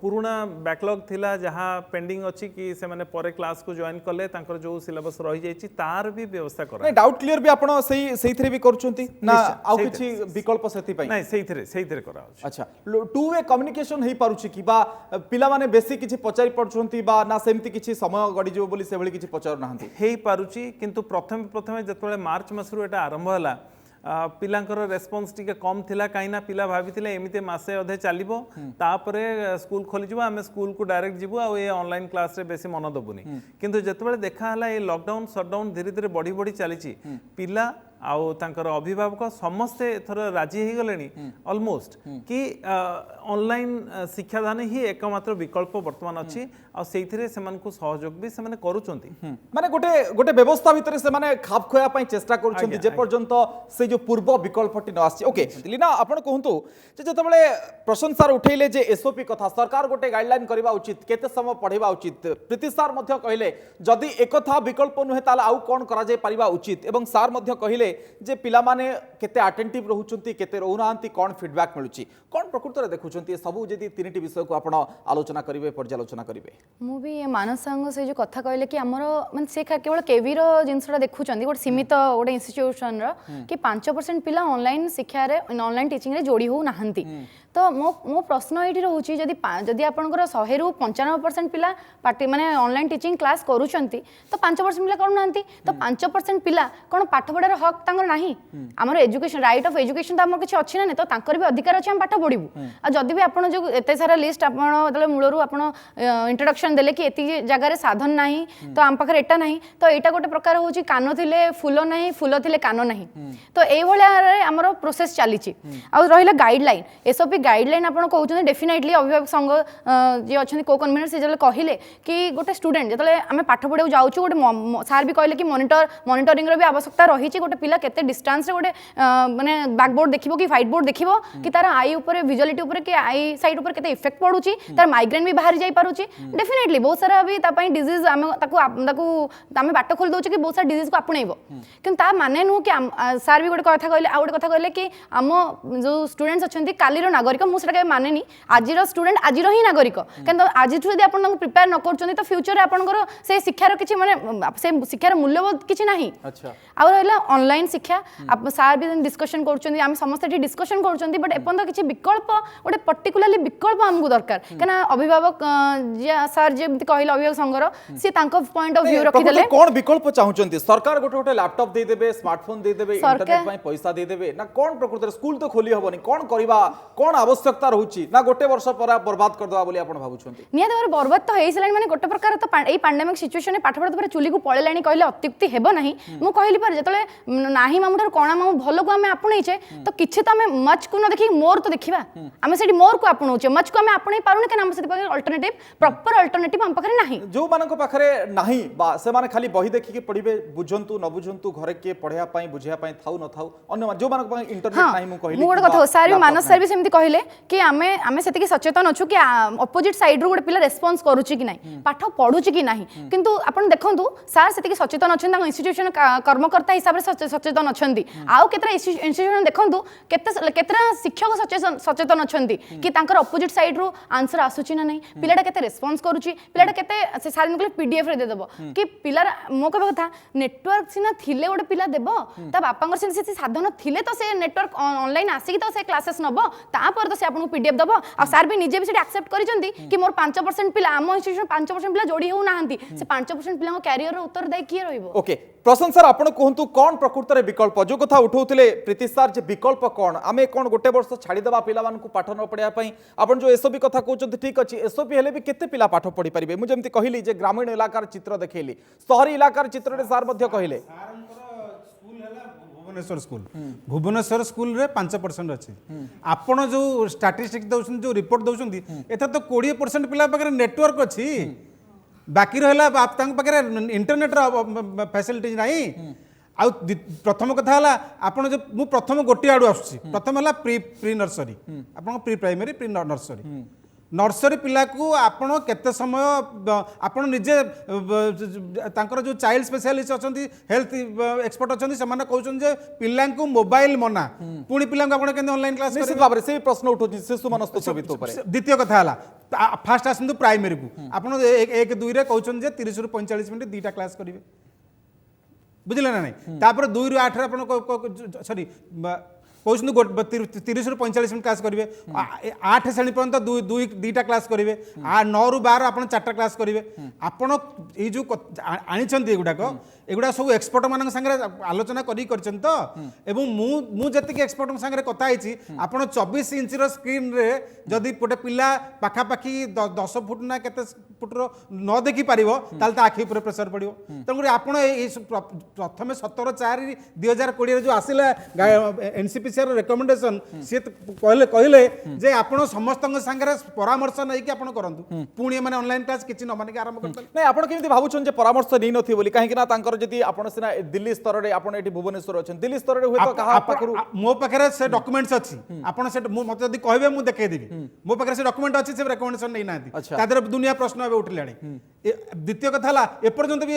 पुराना बैकलॉग थिला जहाँ पेंडिंग अच्छी कि से माने परे क्लास को जॉइन कले तांकर जो सिलेबस रही जाइछि तार भी व्यवस्था करा नहीं डाउट क्लियर भी आपण सही थरे भी करचंती ना आउ किछि विकल्प सेति पई नहीं सही थरे करा होछि अच्छा टू वे कम्युनिकेशन हेई पारुछि कि बा पिला माने बेसी किछि पचारि पडछंती बा ना सेमति किछि समय गडी जो बोली से भली किछि पचार नाहंती हेई पारुछि किंतु प्रथमे जतबेले मार्च मासरु एटा आरंभ हला पिलांकर रेस्पॉन्स टिके कम थिला काइना पिला भाबिथिले एमिते मासे अधे चलिबो तापरे स्कूल खोली जिवो आमे स्कूल को डायरेक्ट जिवो आ ए ऑनलाइन क्लास रे बेसी मन दबुनी किंतु जतबेले देखा हला ए लॉकडाउन शटडाउन धीरे धीरे बढ़ी चलीची पिला आउ तांकर अभिभावक समस्ते एथर राजी हो गले ऑलमोस्ट कि ऑनलाइन शिक्षादान ही एकमात्र विकल्प वर्तमान अच्छी आ सेइथिरे सेमान को सहयोग भी सेमाने करूचंती माने गोटे व्यवस्था भितर से माने खाप खोया पई चेष्टा करूचंती जे पर्यंत से जो पूर्व विकल्पटी न आसी ओके लीना आपण कहंतु जे जतबेले प्रशंसा उठैले जे एसओपी कथा सरकार गोटे गाइडलाइन करबा उचित केते समय पढेबा उचित प्रीति सार मध्य कहिले जदि एकथा विकल्प नुहे ताला आउ कोन करा जाय परिबा उचित एवं सार मध्य कहिले जे पिला माने केते अटेंटिव रहउचंती केते रहउनांती कोन फीडबैक मिलुची कोन प्रकृत रे देखुचंती सब जदि तीनटी विषय को आपण आलोचना करिवे पर्यालोचना करिवे मु भी मानस संग से जो कथा कहले कि हमर माने से केवल केवी रो जिंसटा देखुचंती गोटे सीमित गोटे इंस्टीट्यूशन रो कि 5% पिला ऑनलाइन शिक्षा रे ऑनलाइन टीचिंग रे जोड़ी हो नाहंती तो मो प्रश्न ये रोचे जदि आपंकर 100 रु 95% पिला पार्टी माने ऑनलाइन टीचिंग क्लास करूचंती तो 5% पिला करू नांती तो 5% पिला कोन पाठ पढ़ार हक तांगर नाही हमर एजुकेशन राइट ऑफ एजुकेशन तो हमर किछ अछि ना तो तांकर भी अधिकार अछि हम पाठ पढिबू आ जदि भी आपण जो एते सारा लिस्ट आपण तले मूलरू आपण इंट्रोडक्शन देले कि एति जगह रे साधन नाही तो हम पाखर एटा नाही तो एटा गोटे प्रकार होची कानो थिले फूल नाही फूल थिले कानो नाही तो एई भलिया रे हमर प्रोसेस चलीची आ रहिला गाइडलाइन एसओपी गाइडलाइन आपण कहउछन डेफिनेटली अभिभावक संघ जे अछन को कन्वीनर से जले कहिले कि गोटे स्टूडेंट जतले आमे पाठ पढाउ जाउछु गोटे सार भी कहले कि मॉनिटरिंग रो भी आवश्यकता रही छि गोटे पिला केते डिस्टेंस रे गोटे माने बैक बोर्ड देखिबो कि व्हाइट बोर्ड देखिबो कि तार आई ऊपर विजुअलिटी ऊपर कि आई साइड ऊपर केते इफेक्ट पडुछि तार माइग्रेन भी बाहर जाई पारुछि डेफिनेटली बहुत सारा भी ता पई डिजीज आमे ताकू आमे बाट खोल दउछि कि बहुत सारा डिजीज को आपणेबो किंतु ता माने नु कि सार भी गोटे कथा कहले आ गोटे कथा कहले कि हम जो स्टूडेंट्स अछंती काली रो नागरिक मु सेटा माने नी आज स्टूडेंट आज ही नागरिक किंतु आज यदि आप प्रिपेयर न कर तो फ्यूचर आपंकर से शिक्षार किसी माने से शिक्षार मूल्यबोध किसी नहीं आ रहा ऑनलाइन शिक्षा सार भी डिस्कशन कर समस्त डिस्कशन कर बट एपर्तंत किसी विकल्प गोटे पर्टिकुलाली विकल्प आमको दरकार कहीं अभिभावक सार जमी कहले अभिभावक संघर सी पॉइंट ऑफ व्यू रखिदे कौन विकल्प चाहूचंती सरकार गोटे गोटे लैपटॉप दे देबे स्मार्टफोन दे देबे इंटरनेट पई पैसा दे देबे ना कौन प्रकृत स्कूल तो खोली हबनी कौन करबा कौन आवश्यकता रहउची ना गोटे वर्ष पर बर्बाद कर दवा बोली आपण भाबुछंती निया देवर बर्बाद तो हेइ सलाइन माने गोटे प्रकार तो एई पैंडेमिक सिचुएशन में पाठ पढ़त पर चुली को पळेलाणी कहले अत्युक्ति हेबो नाही मु कहली पर जतले नाही मामु धर कोणा मामु भलो को हमें आपणै छे तो किछि तो हमें मच को न देखि मोर तो देखिबा हमें सेठी मोर को आपणौ छे मच को हमें आपणै पारुने केना हम सेठी पर अल्टरनेटिव प्रॉपर अल्टरनेटिव हम पाखरे नाही जो मानको पाखरे नाही बा से माने खाली बही देखि के पढिबे बुझंतु न बुझंतु घरे के पढिया पई बुझिया पई थाउ न थाउ अन्य जो मानको पाखरे इंटरनेट नाही मु कहली मु गोटे कथा सार भी मानस सार भी सेमति कहले कि आमे सेति सचेतन अच्छु कि अपोजिट साइड रो गोटे पिला रेस्पॉन्स करूची कि नाही पाठ पढुची कि नाही किंतु आपण देखंतु सार सेति सचेतन अछन इंस्टीट्यूशन कर्मकर्ता हिसाब रे सचेतन अच्छा आउ केतरा इंस्टीट्यूशन देखंतु केतरा शिक्षक सचेतन अच्छा कि अपोजिट साइड रू आंसर आसुची ना नहीं पिलाटा केते रेस्पॉन्स करूची पिलाटा केते से सारी निकले पीडीएफ रे दे देबो कि पिलार मो कहबा कथा नेटवर्क सिना थिले गोटे पिला देबो ता बापांगर से साधन थिले तो से नेटवर्क ऑनलाइन आसी तो से क्लासेस नबो तापर तो से आपन पीडीएफ दबो आ सर भी निजे भी से एक्सेप्ट करिसंती कि मोर 5% पिला आम इंस्टीट्यूशन 5% पिला जोड़ी हो नाहंती से 5% पिला कैरियर रो उत्तर दे की रहइबो। ओके प्रशांत सर आपण कहतु कौन प्रकृत में विकल्प जो कथा उठाउथिले प्रीति सर जे विकल्प कौन आमे कौन गोटे वर्ष छाड़ी देबा पिला मानकु पाठ न पढ़िया पई आपण जो एसओपी कथा कहउछंती ठीक अछि एसओपी हेले भी केते पिला पाठ पढ़ी परिबे मु जेमति कहिली जे ग्रामीण इलाकार चित्र देखैली शहरी इलाकार चित्र रे सर मध्य कहिले भुवनेश्वर स्कूल रे 5% अच्छे आपण जो स्टैटिस्टिक्स दउछन जो रिपोर्ट दउछन एथा तो 20% पिला पाखे नेटवर्क अच्छी बाकी रहला पाखे इंटरनेट फैसिलिटी नहीं आ प्रथम कथा है आपन जो मु प्रथम गोटे आड़ू आसुची प्रथम है प्री नर्सरी आप pre primary pre nursery nursery पिला को आपण केते समय आपण निजे तांकर जो चाइल्ड स्पेशलिस्ट अछंती हेल्थ एक्सपर्ट अछंती समान कहउछन जे पिला को मोबाइल मना पुणी पिला को आपण केते ऑनलाइन क्लास निश्चित भाबरे से प्रश्न उठोची शिशु मनस्तत्व वित्त ऊपर द्वितीय कथा हला फास्ट आसंतु प्राइमरी को आपण 1 2 रे कहउछन जे 30 रु 45 मिनिट दुईटा क्लास करिवे बुझले ना नहीं तापर 2 रु 8 रे आपण सॉरी कहते 30 रु 45 मिनट क्लास करेंगे 8 श्रेणी पर्यंत दुईटा क्लास करेंगे 9 रु 12 आप 4टा क्लास करेंगे आपण ये जो आनी एगुड़ाक एगुड़ा सब एक्सपर्ट मान सागर आलोचना तो एवं मुझे एक्सपर्ट सागर कथी आप 24 इंच स्क्रीन रे जदि गोटे पिला पाखापाखि 10 फुट ना केते फुटर न देखी पार आखि उपर प्रेसर पड़ो तेणुक आप प्रथम 17/4/2020 जो आसला एनसीपीसीआर रेकमेंडेशन सी कहले जे आपण समस्त सागर परामर्श नहीं कि आपण करंतु पुणी माने ऑनलाइन क्लास किछि न माने आरंभ करतले नहीं आपण केमति भाबुछन जे परामर्श नै नथि बोली काहे कि ना तांकर जति आपण सिना दिल्ली स्तर रे आपण एठी भुवनेश्वर अछन दिल्ली स्तर रे होय तो कहा पाखरु मो पाखरे से डॉक्यूमेंट्स अछि आपण से मते जदि कहबे मु देखे देबी मो पाखरे से डॉक्यूमेंट अछि से रेकमेंडेशन नै नांती तादर दुनिया प्रश्न अबे उठलाणी द्वितीय कथा हला एपर्यंत भी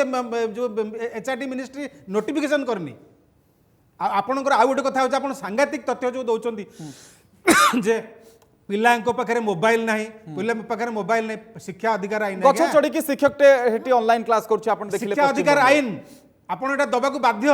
जो एचआरडी मिनिस्ट्री नोटिफिकेशन करनी आपणकर आउ गोटे कथा आप सांघातिक तथ्य जो दौरान जे पिला पाखे मोबाइल ना पिला पाखे मोबाइल नहीं शिक्षा अधिकार आईन गछ चढ़ी की शिक्षक ऑनलाइन क्लास कर शिक्षा अधिकार आईन आपड़ एटा दबा बाध्य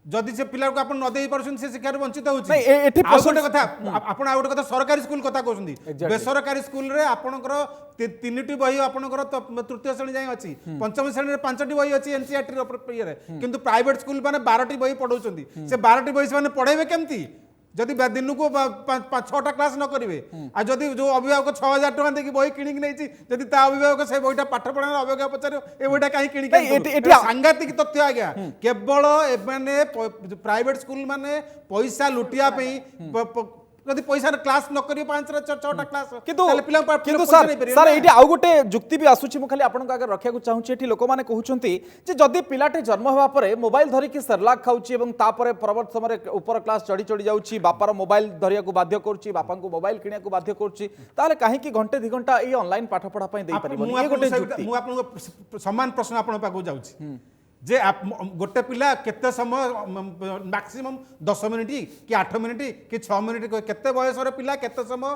जदि से पिला को आप न दे पार्छन से शिक्षा वंचित होछि एठी गोटे कथा आपण आ गोटे कथा सरकारी स्कूल कथा कहउछंदी बेसरकारी स्कूल रे आपणकर 3टी बही आपणकर तृतीय श्रेणी जाय अछि पंचम श्रेणी रे 5टी बही अछि एनसीईआरटी रे किंतु प्राइवेट स्कूल माने 12टी बही पढौछंदी से 12टी बही से माने पढेबे केमती जदि दिन को 6टा क्लास न करेंगे आ जदि जो अभिभावक 6000 टका देखिए बही किणिक नहीं जदि ता अभिभावक से बहीटा पाठ पढ़ा अभिभावक पचार ए बहीटा कहीं किणिक सांघातिक तथ्य आज्ञा केवल एमाने प्राइवेट स्कूल माने पैसा लुटिया जदि पैसा क्लास न करी 5-6टा क्लास किंतु सर एठी आउ गोटे जुक्ति भी आसुची मु खाली आपन आगे रखिया को चाहूची एठी लोक माने कहउचंती जे जदि पिलाटे जन्म होवा परे मोबाइल धरि कि सरलाक खाउची एवं तापरे परवर्त समय ऊपर क्लास चढ़ी चढ़ी जाउची बापार मोबाइल धरिया को बाध्य करूची बापा को मोबाइल किनिया को बाध्य करूची ताले काहे कि घंटे 2 घंटा ए ऑनलाइन पाठ पढ़ा पई देई परिबो ये गोटे जुक्ति मु आपन समान प्रश्न आपन पाको जाउची जे गोटे पिला केते समय मैक्सिमम 10 मिनिट कि 8 मिनिट कि 6 मिनिट केते बयस पिला केते समय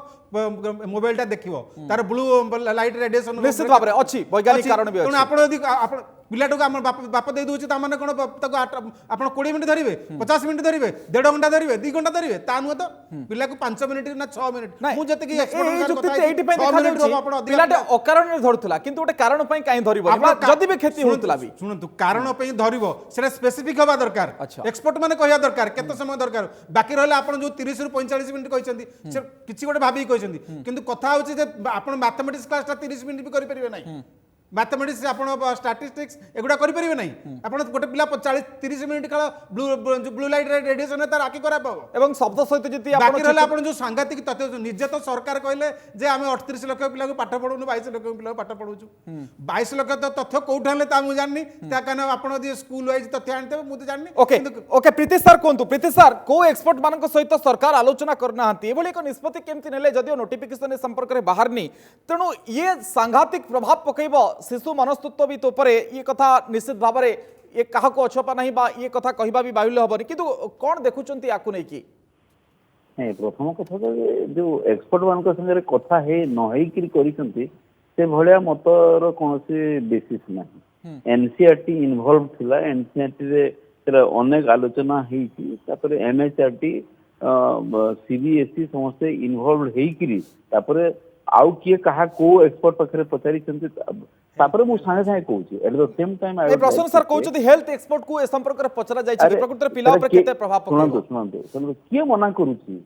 मोबाइल टा देखिवो तार ब्लू लाइट रेडिएशन निश्चित भाबरे अछि वैज्ञानिक कारण भी अछि आपण यदि पिलाटू आम बाप दे दूची ताने कौन आप 20 मिनिट धरवे 50 मिनिट धरवे 1.5 घंटा धरवे 2 घंटा धरवे ता नुह तो पिला को 5 मिनिट ना 6 मिनिट मुझे पिलाटे अकारण धरुला किंतु गोटे कारण पई काई धरिबो जदि भी खेती होतला भी सुनंतु कारण पई धरिबो सेटा स्पेसिफिक होबा दरकार एक्सपर्ट माने कहया दरकार केते समय दरकार बाकी रहले आपण जो 30 रु 45 मिनिट कहचंदी से किछि गोटे भाबी कहचंदी किंतु कथा होछि जे आपण मैथमेटिक्स क्लास ता 30 मिनिट भी करि परिबे नै मैथमेटिक्स आपण स्टैटिस्टिक्स एगुडा करि परिबे नै आपण गोटे पिला 40-30 मिनिट काल ब्लू लाइट रेडिएशन तार आखि खराब हो एवं शब्द सहित जति बाकी रहले आपण जो सांघातिक तथ्य निजे तो सरकार कहले जे आमे 38 लाख पिला को पाठ पढौनु 22 लाख पिला को पाठ पढौछु 22 लाख तो तथ्य कोठा हले ता मु जाननी ता काना आपण दि स्कूल वाइज तथ्य आनते मु तो जाननी ओके ओके प्रीति सर कोंतु प्रीति सर को एक्सपर्ट मानक सहित सरकार आलोचना करना हंती एबोली को निष्पत्ति केमति नेले जदियो नोटिफिकेशन संपर्क रे बाहरनी तेणु ये सांघातिक प्रभाव पकैबो शिशु मनस्तत्वविद उपरे ये कथा निश्चित भाव में ये क्या अछपा ना ये कथा कहवा भी बाहुल्य हेनी कि कौन देखुं या नहीं नहीं प्रथम कथा तो जो एक्सपर्ट मान संगे कथा है नई से भाया मतर कौन बेसिस ना एनसीईआरटी इनवॉल्व थिला एनसीईआरटी रे अनेक आलोचना होती एमएचआरटी सीबीएसई समस्ते इनवॉल्व होकर आउ किए कहा को एक्सपर्ट पाखे पचारि तापर मु सागे सागे कहूची at the same time I प्रसन्न सर कहउछथि हेल्थ एक्सपर्ट को ए संपर्क रे पचरा जाय छै प्रकृति पिला ऊपर केते प्रभाव पकड़ो सुनंतु किए मना करूची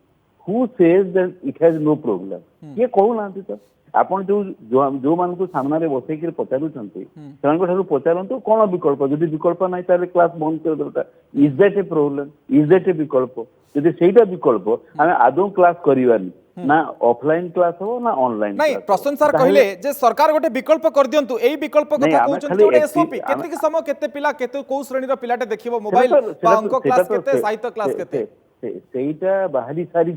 who says that it has no problem ये कहू नांती तो आपण जो मान को सामने बसई कर पचारुचंती सेमान ठारू पचारंतु कोन विकल्प जदि विकल्प नाही ताले क्लास बंद कर देता is that a problem is that a विकल्प जदि सेटा विकल्प हमें आदौ क्लास करिवानी ना ऑफलाइन क्लास हो ना ऑनलाइन नहीं प्रसन्न सर कहले जे सरकार गोटे विकल्प कर दियंतु एई विकल्प कथा कहउछन गोटे एसओपी केते समय केते पिला केते को श्रेणी रो पिलाटे देखिबो मोबाइल बा अंक क्लास केते साहित्य क्लास केते सेटा बाहरी सारी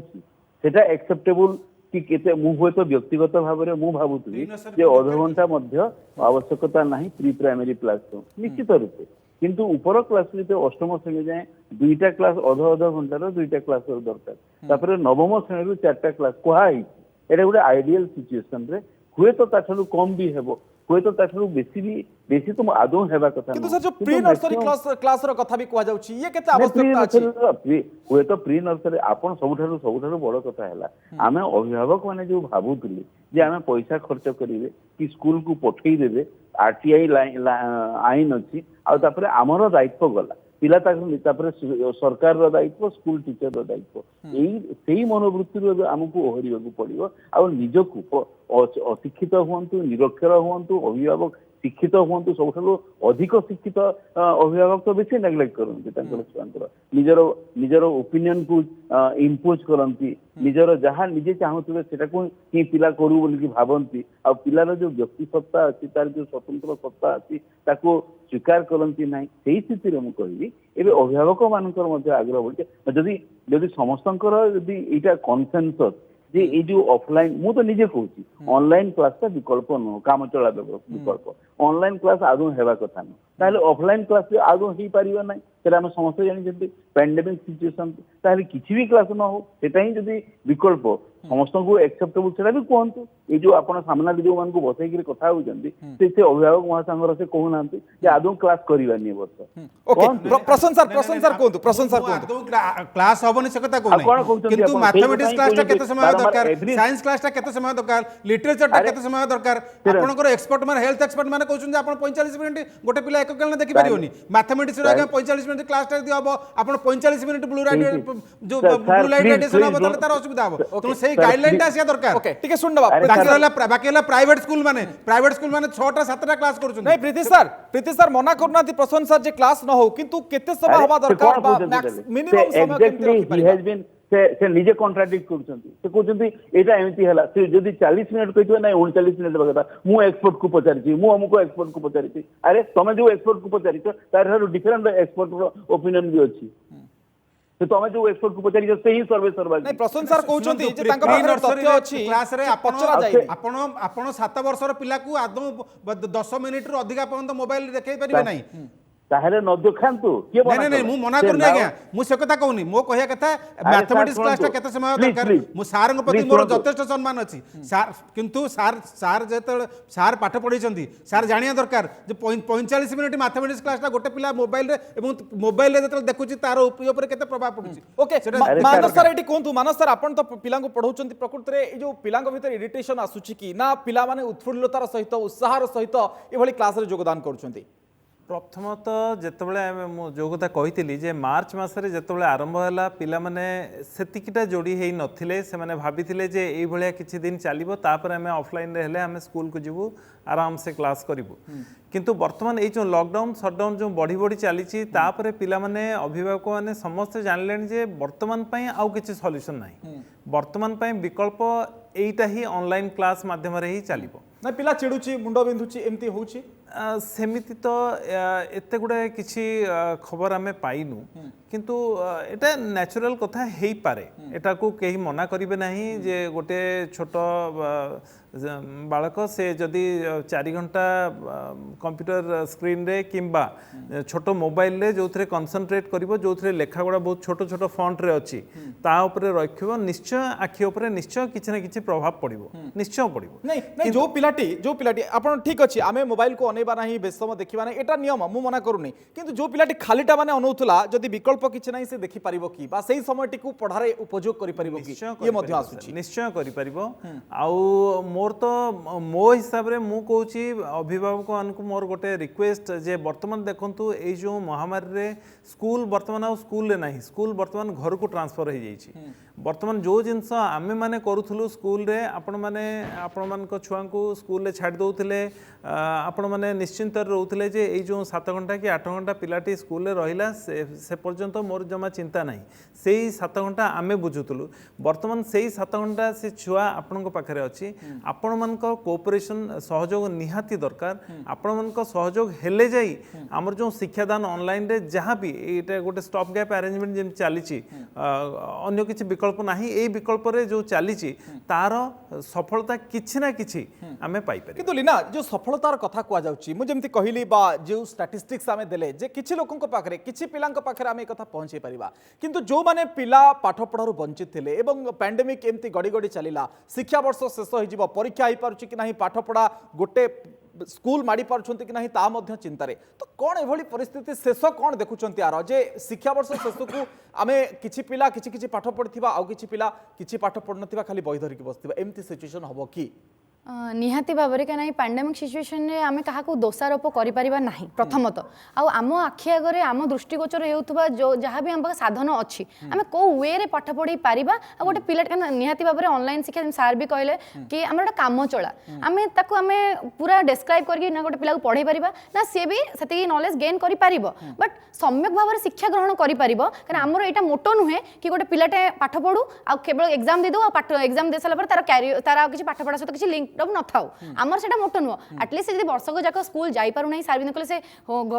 सेटा एक्सेप्टेबल कि केते मु होय तो व्यक्तिगत भाव रे मु भाबुतली जे आधा घंटा मध्य आवश्यकता नाही प्री प्राइमरी क्लास निश्चित रूपे किंतु ऊपर क्लास अष्टम श्रेणी जाए दुईटा क्लास अधा घंटार दुईटा क्लास दरकार तापर नवम श्रेणी 4टा क्लास कहुई एटा गोटे आइडियल सिचुएशन रे हुए तो ताठू कम भी हेबो हुए तो ताठू बेसी तो आदौ हेबा कथा किंतु सर जो प्री नर्सरी क्लास रो कथा भी कहआ जाउची ये केते आवश्यकता अछि हुए तो प्री नर्सरी आपण सबुठारु बड़ कथा हैला आमे अभिभावक माने जो भाबुतली जे आमे पैसा खर्च करिवे कि स्कूल को पठेई देबे आरटीआई आईन अछि आ तापर हमर दायित्व गला पिला तापर सरकार रो दायित्व स्कूल टीचर रो दायित्व एई सेही मनोवृत्ति रो हमकु ओहरिबा पड़िबो आ निजकु अशिक्षित हुअन्तु निरक्षर हुअन्तु अभिभावक शिक्षित हुअन्तु सबठारु अधिक शिक्षित अभिभावक तो बेसी नेग्लेक्ट करନ୍ତି तांकर छुआंकर निजर ओपिनियन को इम्पोज करନ୍ତି निजर जहाँ निजे चाहूथिबे सेटा को कि पिला करू बोली कि भाबନ୍ତି आ पिलार जो व्यक्ति सत्ता अछि तार जो स्वतंत्र सत्ता अछि ताको स्वीकार करନ୍ତି नाही सेही स्थिति रे मु कहिबी एबे अभिभावक मानकर मध्ये आग्रह बोलते जदि समस्तंकर जदि एटा कन्सेंसस जे ए जो ऑफलाइन मु तो निजे कहूची ऑनलाइन क्लास का विकल्प न काम चला विकल्प ऑनलाइन क्लास आदौ हेबा कथा न ताले ऑफलाइन क्लास आदौ ही पारिबा नै सेटा हम समस्त जानि जति पैंडेमिक सिचुएशन ताले किछि भी क्लास न हो सेटा ही जदि विकल्प समस्त को एक्सेप्टेबल सेटा भी कहंतु ए जो आपण सामना जो मान को बसई के कथा हो जंती से अभिभावक महासंघर से कहू नांती जे आदौ क्लास करबानी वर्ष ओके प्रसन्न सर कहंतु क्लास होबनी से कथा कहू किंतु मैथमेटिक्स क्लास ता केते समय दरकार साइंस क्लास ता केते समय दरकार लिटरेचर ता केते समय दरकार आपनकर एक्सपर्ट माने हेल्थ एक्सपर्ट माने कहउछन जे आपण 45 मिनिट गोटे पिला एक काल देखि परियोनी मैथमेटिक्स रे आगे 45 मिनिट क्लास टा दियो आपण 45 मिनिट ब्लू लाइट जो ब्लू लाइट रेडिएशन हो तार असुविधा हो तो से गाइडलाइन ता आसी दरकार ओके ठीक है सुन दबा बाकी होला प्राइवेट स्कूल माने 6टा 7टा क्लास करूछन नहीं प्रीति सर मना करनाती प्रसन्न सर जे क्लास न हो किंतु केते समय होबा दरकार बा मिनिमम समय केते ही हैज बीन से निजे कॉन्ट्राडिक्ट करछंती से कहछंती एटा एमिति हला से जदी 40 मिनिट कहितो नै 39 मिनिट बगता मु एक्सपर्ट को पचारिछि मु हमको एक्सपर्ट को पचारिछि अरे तमे जो एक्सपर्ट को पचारिछ तार डिफरेंट एक्सपर्ट रो ओपिनियन भी अछि तो तमे जो एक्सपर्ट को पचारिछ से ही सर्वे सर्वा नहीं प्रसन्न सर कहउछंती जे तांका पाखरे तथ्य अछि क्लास रे पचरा जाय आपण 7 वर्षर पिला को आदौ 10 मिनिट रो अधिक पर्यंत मोबाइल देखै परिबे नै ताहले न देखांतु के नहीं नहीं मु मना करनी आज्ञा मु से कथा कहूनी मो कहिया कथा मैथमेटिक्स क्लास ता केते समय दरकार मु सारंग प्रति मोर यथेष्ट सम्मान अछि सार किंतु सार जेते सार पाठ पढिसंती सार जानिया दरकार जे 45 मिनिट मैथमेटिक्स क्लास ता गोटे पिला मोबाइल रे एवं मोबाइल रे जेते देखुची तार ऊपर केते प्रभाव पडुची ओके मानस सर एटी कोंतु मानस सर आपण तो पिला को पढौचंती प्रकृति रे ए जो पिला को भीतर इरिटेशन आसुची कि ना पिला माने उत्फुल्लतार सहित उत्साहर सहित ए भली क्लास रे योगदान करूचंती प्रथमतः जितेबाला जो कथा कही जे मार्च मसरे जितेबाला आरंभ है पिला माने सेतिकिटा जोड़ी हो नथिले से माने भाभी जे ये भाया किछि दिन चलिबो तापर आमे ऑफलाइन रे हेले आमे स्कूल को जीवु आराम से क्लास करिवु किंतु वर्तमान ये जो लॉकडाउन शटडाउन जो बढ़ी बढ़ी चली तापर पिला माने अभिभावक माने समस्त जानले जे वर्तमान पई आउ किछि सॉल्यूशन नाही वर्तमान पई विकल्प एटा ही ऑनलाइन क्लास माध्यम रे ही चलिबो ना पिला चिडुची मुंड बिंधुची एमती होउची सेमिति तो एते गुड़े किसी खबर आमे पाइनु किंतु एटा नेचुरल कथा हेई पारे एटा को केही मना करिवे नाही जे गोटे छोट बालक से जदि 4 घंटा कंप्यूटर स्क्रीन रे किंबा छोट मोबाइल रे जो थरे कंसंट्रेट करिवो जो थरे लेखा गुड़ा बहुत छोट छोट फॉन्ट रे अछि ता ऊपर रखिवो निश्चय आखि ऊपर निश्चय किछि ना किछि प्रभाव पड़िवो निश्चय पड़िवो नहीं जो पिलाटी आपण ठीक अछि आमे मोबाइल को अनेबा नाही बेसम देखिबा नाही एटा नियम मु मना करूनी किंतु जो पिलाटी खालीटा माने अनौथुला जदि विकल्प किछि नाही से देखि परिबो की बा सेही समयटी को पढ़ारे उपयोग करि परिबो की ये मध्ये आसुछि निश्चय करि परिबो आउ मोर तो मो हिसाब रे मु कहूची अभिभावक मानकु मोर गोटे रिक्वेस्ट जे वर्तमान देखंतु ए जो महामारी रे स्कूल वर्तमान आ स्कूल रे नाही स्कूल वर्तमान घर को ट्रांसफर हो जाइछि वर्तमान जो जिनस आमे माने करूथुलु स्कूल रे आपण मान को छुआ को स्कूल रे छाड़ दउथिले आपण माने निश्चिंत रहउथिले जे ए जो 7 घंटा कि 8 घंटा पिलाटी स्कूल रे रहिला से पर्यंत मोर जमा चिंता नाही सेही 7 घंटा आमे बुझुथुलु वर्तमान सेही 7 घंटा से छुआ आपण को पाखरे अछि आपण मान को कोऑपरेशन सहयोग निहाती दरकार आपण मान को सहयोग हेले जाई हमर जो शिक्षादान ऑनलाइन रे जहां भी एटा गोटे स्टॉप गैप अरेंजमेंट जेम चालीची अन्य किछि विकल्प नाही ए विकल्प रे जो चालीची तार सफलता किछि ना किछि आमे पाई पारि किंतु लीना जो सफलतार कथा कुआ जाउची मु जेमति कहिली बा जो स्टैटिस्टिक्स आमे देले जे किछि लोकन पाखरे किछि पिलांक पाखरे आमे कथा पहुंचे परिबा किंतु जो माने पिला पाठ पढ़ारु वंचित थिले एवं पैंडेमिक एमति गडी गडी चलिला शिक्षा वर्ष शेष होई जिवो परीक्षा ही पारुची कि नाही पाठ पढ़ा गोटे स्कूल माड़ी पार्छन्ति कि नहीं ता मध्य चिंतारे तो कौन एभली परिस्थिति शेष कौन देखुछन्ति आरो जे शिक्षा वर्ष शेष को आमे किछि पिला किछि पाठ पढ़िथिबा आ किछि पिला किछि पाठ पढ़नथिबा खाली बही धरिक बसथिबा एमती सिचुएशन हबो की निहाती भाव में कहीं पैंडेमिक सिचुएशन रे आमे कहा दोषारोप करिपरिबा नाही प्रथमत आम आखि आगे आम दृष्टिगोचर होउथबा जो जहाँ भी आम साधन अच्छी आमे को वे रे पाठ पढ़ी पारिबा आ गोटे पिला निहाती भाव में ऑनलाइन शिक्षा सार भी कहले कि आम गोटे काम चला आमे ताको आमे पूरा डिस्क्राइब करके ना गोटे पिला पढ़ाई पारिबा ना सी भी सेति नॉलेज गेन करि पारिबो बट सम्यक भाव में शिक्षा ग्रहण करि पारिबो कारण हमर एटा मोटो नुहे कि गोटे पिलाटे पाठ पढ़ू आ केवल एग्जाम दे दो आ पाठ एग्जाम दे साला पर तार कैरियर तार किछि पाठ पढ़ा सहित किछि लिंक न थाउ आमर सेटा मोटो नुह एटलिस्ट यदि वर्षक जाक स्कूल जाई पारु नहीं सार कहले से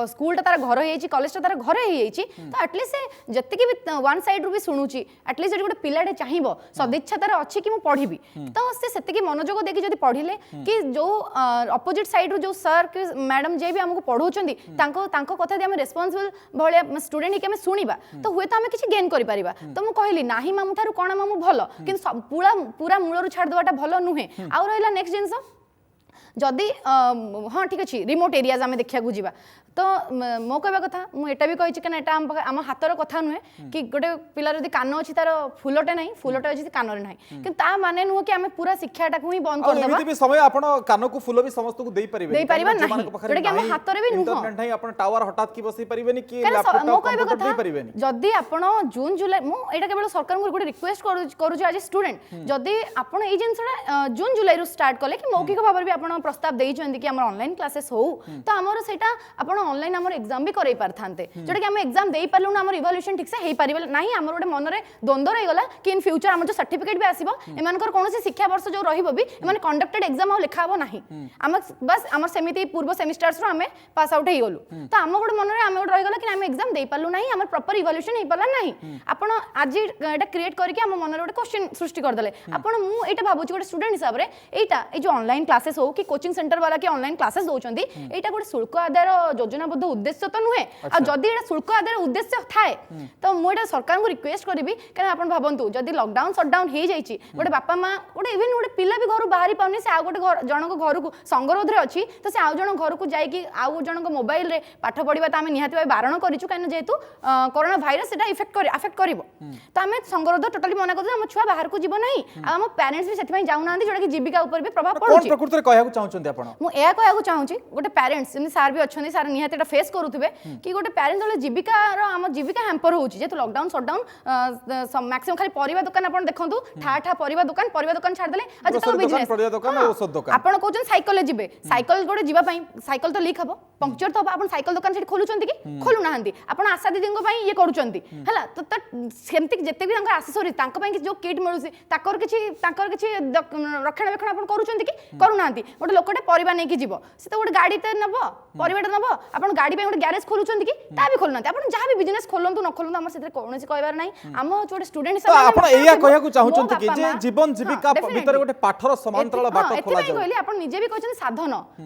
स्कूल तार घर हो कॉलेज तार घर हो तो एटलिस्ट से जति भी वन साइड रु भी शुणुची एटलिस्ट गोटे पिलाटे चाहिए सदिच्छा तार अच्छी कि पढ़ी तो से मनोजोग देखिए जब पढ़िले कि जो अपोजिट साइड रु जो सर मैडम जे भी हमको पढ़ाउछन्ती तांको कथा दे हम रेस्पोंसिबल भलिया स्टूडेंट के शुणा तो हुए तो आम किसी गेन कर तो मुझे कहली ना मामू ठारू कौन मामू भल कि पूरा मूलर छाड़ देवाटा भल नुहे आउ रहा नेक्स्ट जिनस जदि हाँ ठीक अच्छे रिमोट एरियाज आम देखा जावा तो मो कहवा कथा मुझे भी कही कि आम हाथर कथा नुहे कि गोटे पिलार जब कान अच्छी तार फुलटे ना फुलटे अच्छी कान ना कि माने नुह कि आम पूरा शिक्षाटा ही बंद कर समय आपण कान को फुल भी समस्त को दे परिबे दे परिबा नहीं जोटा कि हम हाथ रे भी नुह इंटरनेट नहीं आपण टावर हटात की बसई परिबेनी कि लैपटॉप कंप्यूटर दे परिबेनी जदि आपण जून जुलाई मु एटा केवल सरकार को गोटे रिक्वेस्ट करू आज स्टूडेंट जदि आपण ए जिनसटा जून जुलाई रु स्टार्ट कले कि मौखिक भाव भी आपण प्रस्ताव देइछन्ती कि हमर ऑनलाइन क्लासेस हो तो हमर सेटा आपण ऑनलाइन हमर एग्जाम भी करई पारथांते जोटा कि हम एग्जाम देई पारलु ना हमर इवैल्यूएशन ठीक से हेई पारिबल नाही हमर गोटे मन रे द्वंद्व रही गला कि इन फ्यूचर हमर जो सर्टिफिकेट भी आसीबो एमानकर कोनोसी शिक्षा वर्ष जो रहिबो भी एमान कंडक्टेड एग्जाम आ लिखाबो नाही हम बस हमर सेमिति पूर्व सेमिस्टर्स रो हमें पास आउट हेई गलु तो हम गोटे मन रे हम गोटे रही गला कि हम एग्जाम देई पारलु नाही हमर प्रॉपर इवैल्यूएशन हेई पारला नाही आपण आज एटा क्रिएट करके हम मन रे गोटे क्वेश्चन सृष्टि कर देले आपण मु एटा भाबुची गोटे स्टूडेंट हिसाब रे एटा ए जो ऑनलाइन क्लासेस हो कि कोचिंग सेंटर वाला कि ऑनलाइन क्लासेस दोचंदी एटा गोटे शुल्क आदायर योजनाबद्ध उद्देश्य तो नुहे आ जदि एटा शुल्क आदायर उद्देश्य थाए तो मु एटा सरकार को रिक्वेस्ट करबी कारण आपण भाबंतु जदि लॉकडाउन शटडाउन हे जाईची गोटे बापा मां गोटे इवन गोटे पिला भी घर बाहरी पाउनी से आ गोटे जन को घर को संगरोध रे अछि तो से आ जन घर को जाई कि आ जन को मोबाइल रे पाठ पढिबा त हम निहाती भाई बारण करिछु कारण जेहेतु कोरोना वायरस सेटा अफेक्ट करिवो तो हम संगरोध टोटली मना करदु हम छुआ बाहर को जीव नाही आ हम पेरेंट्स भी सेति जाउ नांदी जोटा कि जीविका ऊपर भी प्रभाव पड़ुछि कोन प्रकृति रे कहया को चाहउछन्ती आपण मु एया कहया को चाहूची गोटे पेरेंट्स सार भी अच्छे सार निहाती एटा फेस करूथिबे कि गोटे पेरेंट्स वाले जीविकार हम जीविका हैम्पर होउची जेतु लॉकडाउन शटडाउन मैक्सिमम खाली परिवा दुकान आपण देखंतु ठा ठा परिवा दुकान छाड़ देले आज तो बिजनेस परिवा दुकान और औषध दुकान आपण कहउछन साइकिल ले जिबे साइकिल गोटे जिबा पई साइकिल तो लीक हबो पंक्चर तो आपण साइकिल दुकान से खोलुचंती कि खोलु नाहंती आपण आशा दीदी को पई ये करूचंती हला तो सेमति जते भी तांका एक्सेसरी तांका पई जो किट मिलुसी ताकर किछि रक्षणाबेक्षण आपण करूचंती कि करू नाहंती गोटे लोकटे परिवा नै कि जीवो से तो गोटे गाड़ी ते नबो परिवाटा नबो आपण गाड़ी पे गोटे गैरेज खोलुचंती कि ता भी खोलनांती आपण जहां भी बिजनेस खोलंतु न खोलंतु हमर सेते कोनोसी कहबार नै हम जोटे स्टूडेंट तो आपण एया कहया को चाहुचंती कि जे जीवन जीविका भीतर गोटे पाठर समांतराल बाट खोला जाय कहली आपण निजे भी कहछन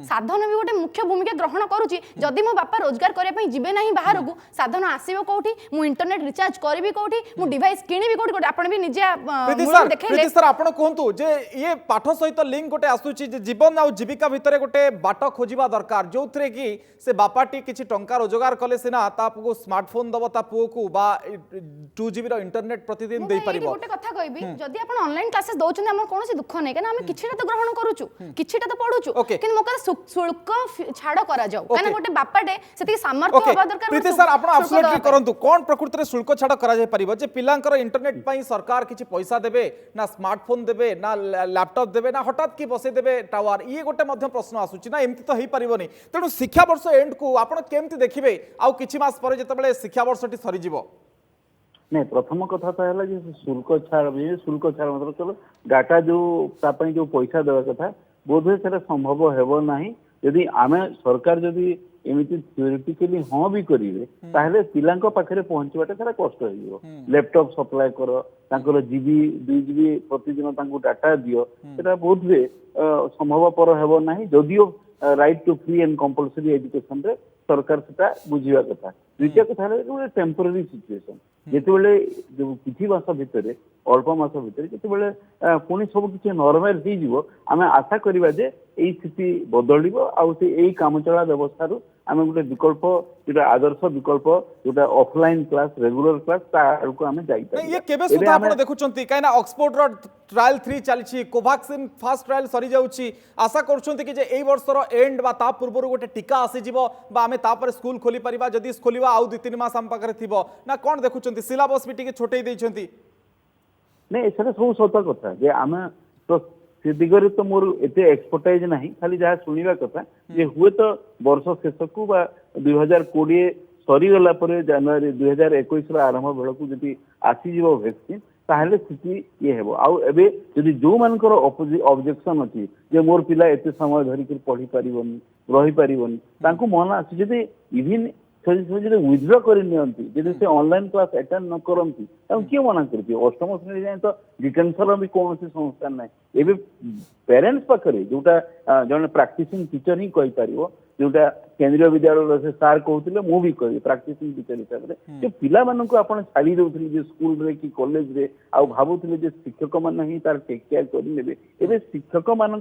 साधन भी गोटे मुख्य भूमिका ग्रहण करूची जदी मो बापा रोजगार करे पई जिबे नाही बाहर को साधन आसीबो कोठी मु इंटरनेट रिचार्ज करबी कोठी मु डिवाइस किनिबी कोठी आपण भी निजे प्रीति सर आपण कहंतु जे ये पाठ सहित लिंक गोटे आसुची जे जीवन आ जीविका भीतर गोटे बाट खोजिबा दरकार जोथरे कि से बापाटी किछि टंका रोजगार कले सिना ता पुको स्मार्टफोन दबो ता पुओ को बा 2GB रो इंटरनेट प्रतिदिन देई परिबो गोटे कथा कहबी जदी आपण ऑनलाइन क्लासेस दोउछन हमर कोनोसी दुख नै केना हम किछिटा तो ग्रहण करूछु किछिटा तो पढुछु किन मोका शुल्क छाड़ करा जाऊ केना गोटे बापाटे सेति सामर्थ्य होबा दरकार प्रीति सर आपण एब्सोल्युटली करंतु कोन प्रकृति रे शुल्क छाड़ करा जाय परिबो जे पिलांकर इंटरनेट पई सरकार किछि पैसा देबे ना स्मार्टफोन देबे ना लैपटॉप देबे ना हठात की बसे देबे टावर ये गोटे मध्य प्रश्न आसुची ना एमती तो हेई परिबोनी तेणु शिक्षा वर्ष एंड को आपण केमती देखिबे आउ किछि मास परे जेतेबेले शिक्षा वर्षटी सरी जिवो नहीं प्रथम कथा तो है शुल्क छाड़ मतलब चलो डाटा जो तापाई जो पैसा देवा कथा बोधे से संभव हेबो नाही यदि आमे सरकार जदि एमिति थ्योरेटिकली हाँ भी करिवे ताहले पिलांको पाखरे पहुंचवाटा सारा कष्ट हो लैपटॉप सप्लाई करो तांकर जीबी 2GB प्रतिदिन तांको डाटा दियो सेटा बहुत वे संभवपर हेबो नाही जदियो right to free and compulsory education रे सरकार सेटा बुझिवा कथा द्वितीय कथा है टेम्पररी सिचुएशन जेतेबेले जो किछि मास भितरे अल्प मास भितरे जेतेबेले पुणी सब किछि नॉर्मल हो जिवो आमे आशा करिबा जे एई स्थिति बदलिबो आ से एई कामचला व्यवस्था रु आमे गुटे विकल्प जोटा आदर्श विकल्प जोटा ऑफलाइन क्लास रेगुलर क्लास तारको आमे जाईता ये केबे सुधा आपण देखुचंती काइना ऑक्सफोर्ड रो ट्रायल 3 चलछि कोवैक्सिन फास्ट ट्रायल सरी जाउछि आशा करछंती कि जे एई वर्षर एंड बा ता पूर्व गोटे टीका आसी जिवो बा आमे ता पर स्कूल खोली परिबा जदी खोलिबा आउ 2-3 मास हम पाखरे थिबो ना कोन देखुचंती सिलेबस भी टिके छोटै दैछंती नहीं सेटा सब सत कथा जे आमे तो से दिगरे तो मोर एते एक्सपर्टाइज नाही खाली जहा सुनिबा कथा जे हुए तो वर्ष शेष को बा 2020 सरी गला परे जनवरी 2021 रो आरंभ बेलकू जति आसी जीवो वैक्सीन ताहले स्थिति ये हेबो आउ एबे जदि जो मानकर ऑब्जेक्शन अछि जे मोर पिला एते समय धरि के पढ़ी परिबोनी रही परिबोनी तांको मन आसी जदि इवन विथड्र कर से ऑनलाइन क्लास अटेंड न करती किए मना करती अष्टम श्रेणी जाए तो डिटेंशन भी कौन संस्था ना एवं पेरेन्ट्स पाखे जोटा जन प्राक्टिसिंग टीचर ही कहीपर जोटा केंद्रीय विद्यालय से सार कहते मु भी कह प्राक्टिसिंग टीचर हिसाब से जो पिला मानक आप छाड़ी दौले स्कूल रे कि कॉलेज रे आ भावुले शिक्षक मैंने ही तार टेक केयर करेंगे एवं शिक्षक मान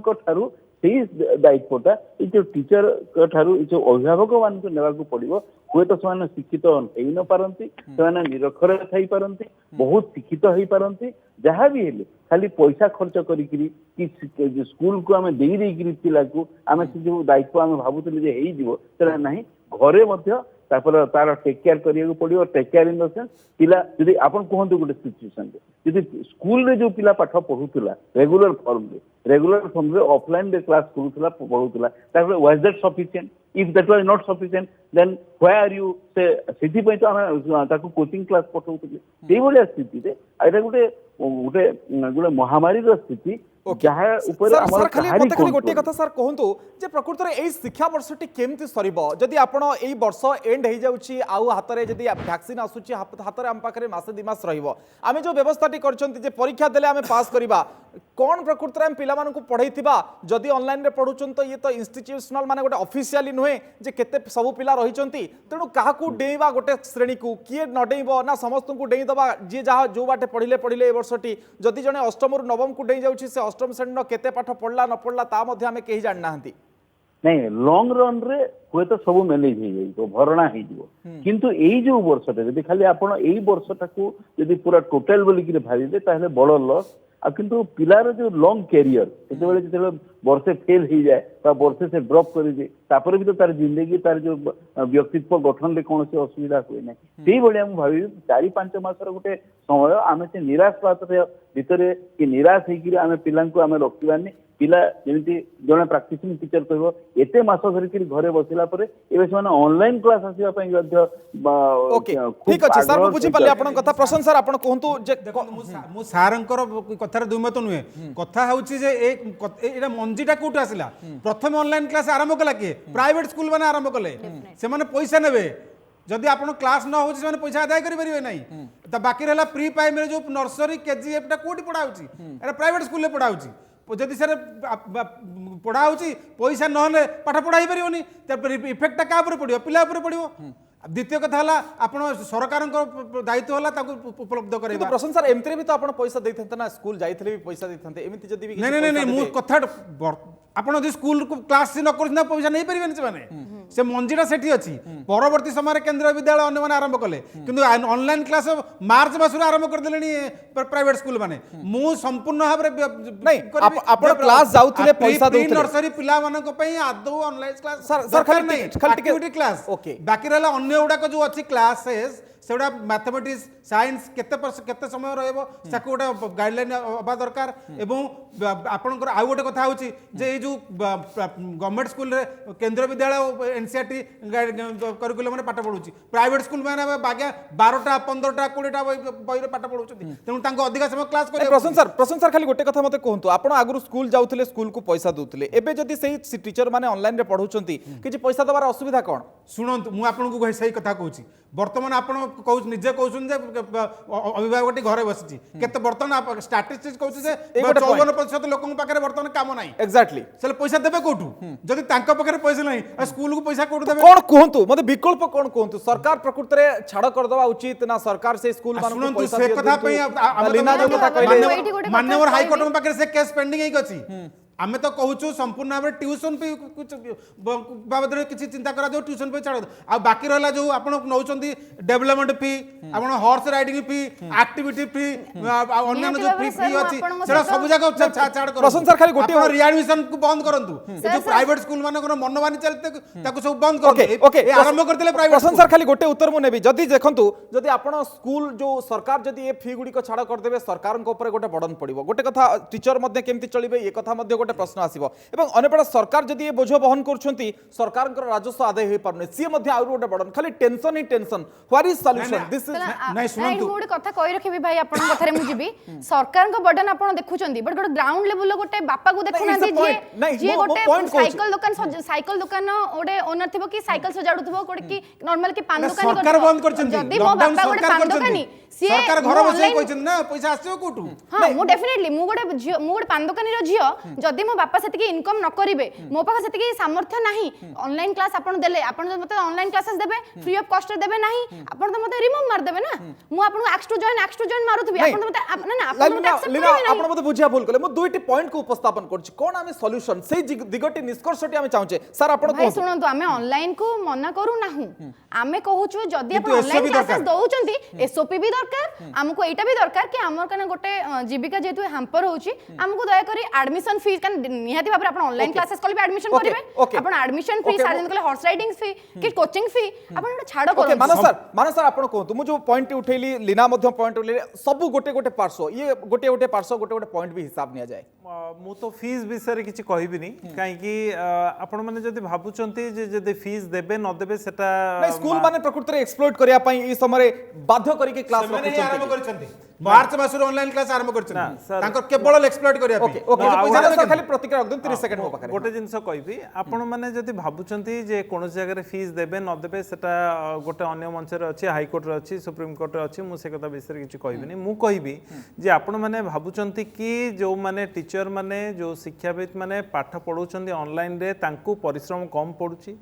से दायित्वटा ये जो टीचर ठारू जो अभिभावक मान को पड़ो हुए तो से शिक्षित हो न पारती से निरक्षर थी पारती बहुत शिक्षित हो पारती जहाँ भी हेले खाली पैसा खर्च करी स्कूल को आम दे पिला को आम से जो दायित्व आम भावुले ना घरे तार टेक केयर करिया पड़ो take care in the sense पिला जदि आपन कहंतु गोटे सिचुएशन जदि स्कूल रे जो पिला पाठ पढुतला रेगुलर फॉर्म रे ऑफलाइन रे क्लास करूतला पढुतला तापर was that sufficient if that was not sufficient then why are you say सिटी पय तो हम ताको कोचिंग क्लास पठौतले सेही भलिया स्थिति रे आइरा गोटे महामारी रो स्थिति गोटे कथा सर कहतु जे प्रकृत में यही शिक्षा वर्षटी केमती सरिबो जदि आपण एई वर्ष एंड हो जाउची आउ हातरे जदि वैक्सीन आसुची हातरे हम पाखरे मासे 2 मास रहिबो आमे जो व्यवस्थाटी करचंती जे परीक्षा देले आमे पास करिबा कोन प्रकृत में पिला मानकु पढैतिबा जदि ऑनलाइन रे पढुचन तो ये तो इंस्टीट्यूशनल माने गोटे ऑफिशियली नुहे जे केते सब पिला रहिचंती तेणु काहाकू डेइबा गोटे श्रेणी को किए न डेइबो ना समस्त को डेइ दबा जे जहा जो बाटे पढिले ए वर्षटी जदि जने अष्टम रु नवम को डेइ जाउची से अष्टम श्रेणी केते पाठ पढ़ला न पढ़ला ता मध्ये हमें कहीं जान नाहंती नहीं लॉन्ग रन रे हुए तो सब मैनेज हो जाइबो भरणा हो जिवो किंतु एई जो वर्षटा जदि खाली आपण एई वर्षटा को जदि पूरा टोटल बोली कि भाबिबे ताहले बड़ लॉस आ किंतु पिलार जो लॉन्ग कैरियर जेतेबेले जेतेबेले वर्षे फेल हो जाए बा वर्षे से ड्रॉप कर दे तापर भी तो तार जिंदगी तार जो व्यक्तित्व गठन में कौन असुविधा हुए ना से भाया मुझे भावी 4-5 मासर गोटे समय आम से निराश भितर कि निराश होकर आम पिला आम रखिबानी पिला जमी जड़े प्राक्टिसिंग टीचर कह एत मस धरिक घरे बसला ऑनलाइन क्लास ओके ठीक अच्छे सर मुझे बुझीपारे आपन कथा प्रसन्न सर आपन कहंतु जे मु सारंकर कथार दुईमत नुहे कथा होची जे एटा मंजीटा कोठु आसिला प्रथम ऑनलाइन क्लास आरंभ कला के प्राइवेट स्कूल माने आरंभ कले से माने पैसा नेबे जदि आपन क्लास न हो से पैसा आदाय करि परिबे नै त बाकी रहला प्री प्राइमरी जो नर्सरी केजीएफ टा कोठी पढा होची एटा प्राइवेट स्कूल ले पढा होची जदि सर पढ़ा होची पैसा नहले पाठ पढ़ाई पारिबनी इफेक्ट क्या पड़ो पिला पड़ो द्वितीय कथा है आपण सरकार दायित्व है उपलब्ध कर प्रसन्न सर एमती भी तो आप पैसा देते ना स्कूल जाइए भी पैसा देते एमती जदि नहीं मु कथा आपड़ स्कूल क्लास न कर पैसा नहीं पारे से मंजीटा सेठी अच्छी परवर्ती समय केंद्रीय विद्यालय अन्य आरंभ कले किंतु ऑनलाइन क्लास मार्च मासर आरंभ करदे प्राइवेट स्कूल माने मु संपूर्ण भाव नहीं आपण क्लास जाउथिले पैसा देउथिले नर्सरी पिला मानक पई आदौ ऑनलाइन क्लास सर खाली एक्टिविटी क्लास ओके बाकी रहला अन्य गुडा जो अच्छी क्लासेस सेटा मैथमेटिक्स साइंस केते समय रहबो साको गोटे गाइडलाइन होबा दरकार एवं आपनकर आउ गोटे कथा होची जे ए जो गवर्नमेंट स्कूल रे केंद्रीय विद्यालय एनसीईआरटी करिकुलम रे पाठ पढुची प्राइवेट स्कूल माने बागे 12टा 15टा 20टा बही रे पाठ पढुचती तेनु तांको अधिक समय क्लास करे प्रसन्न सर खाली गोटे कथा मते कहंतु आपण आगु स्कूल जाउथिले स्कूल को पैसा दउथिले एबे जदी सेही टीचर माने ऑनलाइन रे पढुचंती किछि पैसा दबार असुविधा कोन सुनंतु मु आपनको सही कथा कहूची वर्तमान आपण निजे कहउछन जे अभिभावकटी घरे बसिची केते वर्तमान स्टैटिस्टिक्स कहउछ जे 54% लोकन पाखरे वर्तमान काम नाही एग्जैक्टली से पैसा देबे कोठू जदि तांका पाखरे पैसा नाही स्कूल को पैसा कोठू देबे कोन कहंतु मते विकल्प कोन कहंतु सरकार प्रकृति रे छाड़ कर दवा उचित ना सरकार से स्कूल मान को पैसा से कथा पे लीना जो कथा कहले माननीय हाई कोर्ट पाखरे से केस पेंडिंग हेक अछि आम तो कहूँ संपूर्ण भाव ट्यूशन पे बाबद किसी चिंता करा जो ट्यूशन पे छाड़ आ बाकी रहा जो आप नौ डेवलपमेंट फी आप हॉर्स राइडिंग फी एक्टिविटी फी अन्य जो फी फी अच्छी सब जगह छाड़ प्रसन्न सर खाली गोटे रिएडमिशन को बंद करंतु जो प्राइवेट स्कूल मानकर मनमानी चलते ताको सब बंद कर ओके आरंभ करते प्राइवेट प्रसन्न सर खाली गोटे उत्तर मु नेबी जदि देखंतु जदि आपण स्कूल जो सरकार जदि ए फी गुडी को छाड़ कर देबे सरकार को ऊपर गोटे बर्डन पड़िबो गोटे कथा टीचर मध्ये केमती चलिबे ये कथा मध्ये प्रश्न आसीबो एवं अनेपड़ा सरकार जदि ये बोझ बहन करछंती सरकार राजस्व आदाय होई पारने सी मध्ये आउर गोटे बडन खाली tension he tension what is solution this is नहीं सुनंतु गोटे कथा कहि रखिबी भाई आपन कथारे मु जिबी सरकार को बर्डन आपन देखुचंती बट गोटे ग्राउंड लेवल गोटे बापा को देखु ना जे गोटे साइकिल दुकान गोटे ओनर थिबो कि साइकिल सजाडुथबो गोटे कि नॉर्मल कि पान दुकान सरकार बंद करछंती जदि मो बापा गोटे पान दुकानी सरकार घर बसे कहछन ना पैसा आछो कोठू हां मु डेफिनेटली मु गोटे पान दुकानी रो झियो जदि मो बापा सेतिकी इनकम न करिवे मो पाखा सेतिकी सामर्थ्य नाही ऑनलाइन क्लास आपन देले आपन मते ऑनलाइन क्लासेस देबे फ्री ऑफ कॉस्ट देबे नाही आपन तो मते रिमूव मार देबे ना मु आपन एक्स टू जॉइन मारुथबी आपन मते ना ना आपन मते एक्सेप्ट करबे ना आपन मते बुझिया भूल कले मु दुईटी पॉइंट को उपस्थापन करछि कोन आमे सॉल्यूशन से दिगटी निष्कर्षटी आमे चाहूचे सर आपन भाई सुनंतु आमे ऑनलाइन को मना करू नाहु आमे कहूछु जदि आपन ऑनलाइन क्लासेस दउचंती एसओपी भी दरकार हमको एटा भी दरकार कि हमर कने गोटे जीविका जेतु हैम्पर होउची हमको दया करी एडमिशन फीस कन निहाती भाबरे आपन ऑनलाइन क्लासेस कल भी एडमिशन करिवे आपन एडमिशन फी सार्जन कले हॉर्स राइडिंग फी कि कोचिंग फी आपन एटा छाड़ करो मानस सर आपन कहतु मु जो पॉइंट उठैली लीना मध्य पॉइंट उठैली सब गोटे गोटे पार्श्व ये गोटे गोटे पार्श्व गोटे गोटे पॉइंट भी हिसाब निया जाए मु तो फीस विषय किछि कहबिनी काहे कि आपण माने जदि भाबुचंती जे जदि फीस देबे न देबे सेटा नहीं स्कूल माने प्रकृति रे एक्सप्लोइट करिया पई ई समय बाध्य करी के क्लास रखुचंती मार्च मासर ऑनलाइन क्लास आरंभ करछन तांकर केवल एक्सप्लोइट करिया ओके ओके खाली प्रतिक्रिया रख 30 सेकंड हो पाखरे गोटे जिंस कहबी आपण माने जदि भाबुचंती जे कोन जगह रे फीस देबे न देबे सेटा गोटे अन्य मंच रे अछि हाई कोर्ट रे अछि सुप्रीम कोर्ट रे अछि मु से कथा विषय किछि कहबिनी मु कहबी जे आपण माने भाबुचंती कि जो माने टीचर माने जो शिक्षाविद माने पाठ पढौचंती ऑनलाइन रे तांकू परिश्रम कम पडुची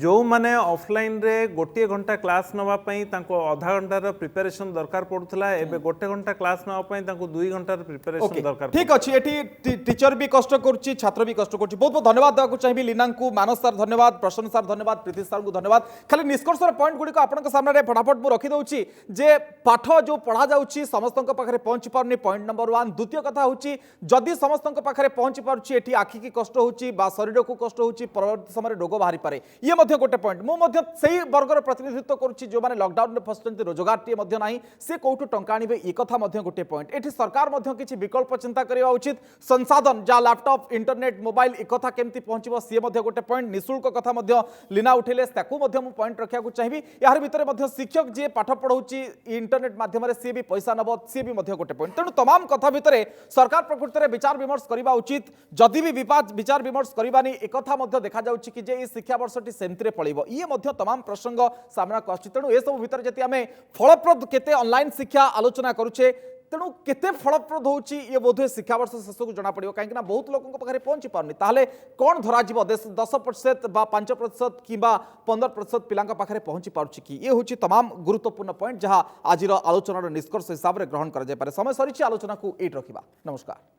जो माने ऑफलाइन रे गोटे घंटा क्लास नवा पई तांको आधा घंटा रो प्रिपरेशन दरकार पडुतला एबे गोटे घंटा क्लास ना 2 घंटार प्रिपरेशन ओके दरकार ठीक अच्छे ये टीचर भी कष्ट करुच्ची छात्र भी कष्ट करुच्ची बहुत बहुत धन्यवाद देवाक चाहिए लीना को मानस सर धन्यवाद प्रसन्न सर धन्यवाद प्रीति सर को धन्यवाद खाली निष्कर्ष पॉइंट गुड़िक आपन सामने फटाफट मुझे रखिदे जे पाठ जो पढ़ा जाऊँगी समस्त पाखे पहुँची पारनी पॉइंट नंबर 1 द्वितीय कथा हूँ जदि समस्त पाखे पहुँची पार्टी आखि की कष्ट होची शरीर को कष्ट होची परवर्ती समय रोग बाहरी पारे ये गोटे पॉइंट मुझे से वर्गर प्रतिनिधित्व करुच्ची जो मैंने लॉकडाउन में फसुच्च रोजगार टे ना सी कौटू टंका आने ये कथा गोटे पॉइंट एठी सरकार किसी विकल्प चिंता करवा उचित संसाधन जहाँ लैपटॉप इंटरनेट मोबाइल एक कथा केमती पहुँचो सी गोटे पॉइंट निःशुल्क कथा लीना उठेले पॉइंट रखा चाहिए यार भितर शिक्षक जी पाठ पढ़ाऊँगी इंटरनेट मध्यम सी भी पैसा नब सी भी गोटे पॉइंट तेणु तमाम कथा भितर सरकार प्रकृत में विचार विमर्श करवा उचित जदि भी विचार विमर्श करवानी एक कथा देखा जाउछि कि जे शिक्षा वर्षटी सेमती पड़ो ये तमाम प्रसंग सामना को आछि तेणु ए सब भितर जति आमे फलप्रद केते ऑनलाइन शिक्षा आलोचना करुचे तेणु केते फलप्रद होउछि ये बोधे शिक्षा वर्ष शेष को जना पड़ो कहीं बहुत लोगों पाखे पहुंची पारनी ताहले कौन धरा 10% बा 5% कि 15% पिला पाखे पहुंची पारुछि कि ये होछि तमाम गुरुत्वपूर्ण पॉइंट जहाँ आज आलोचनार निष्कर्ष हिसाब से ग्रहण करा जाय पारे समय सरी आलोचना को एट रखिबा नमस्कार।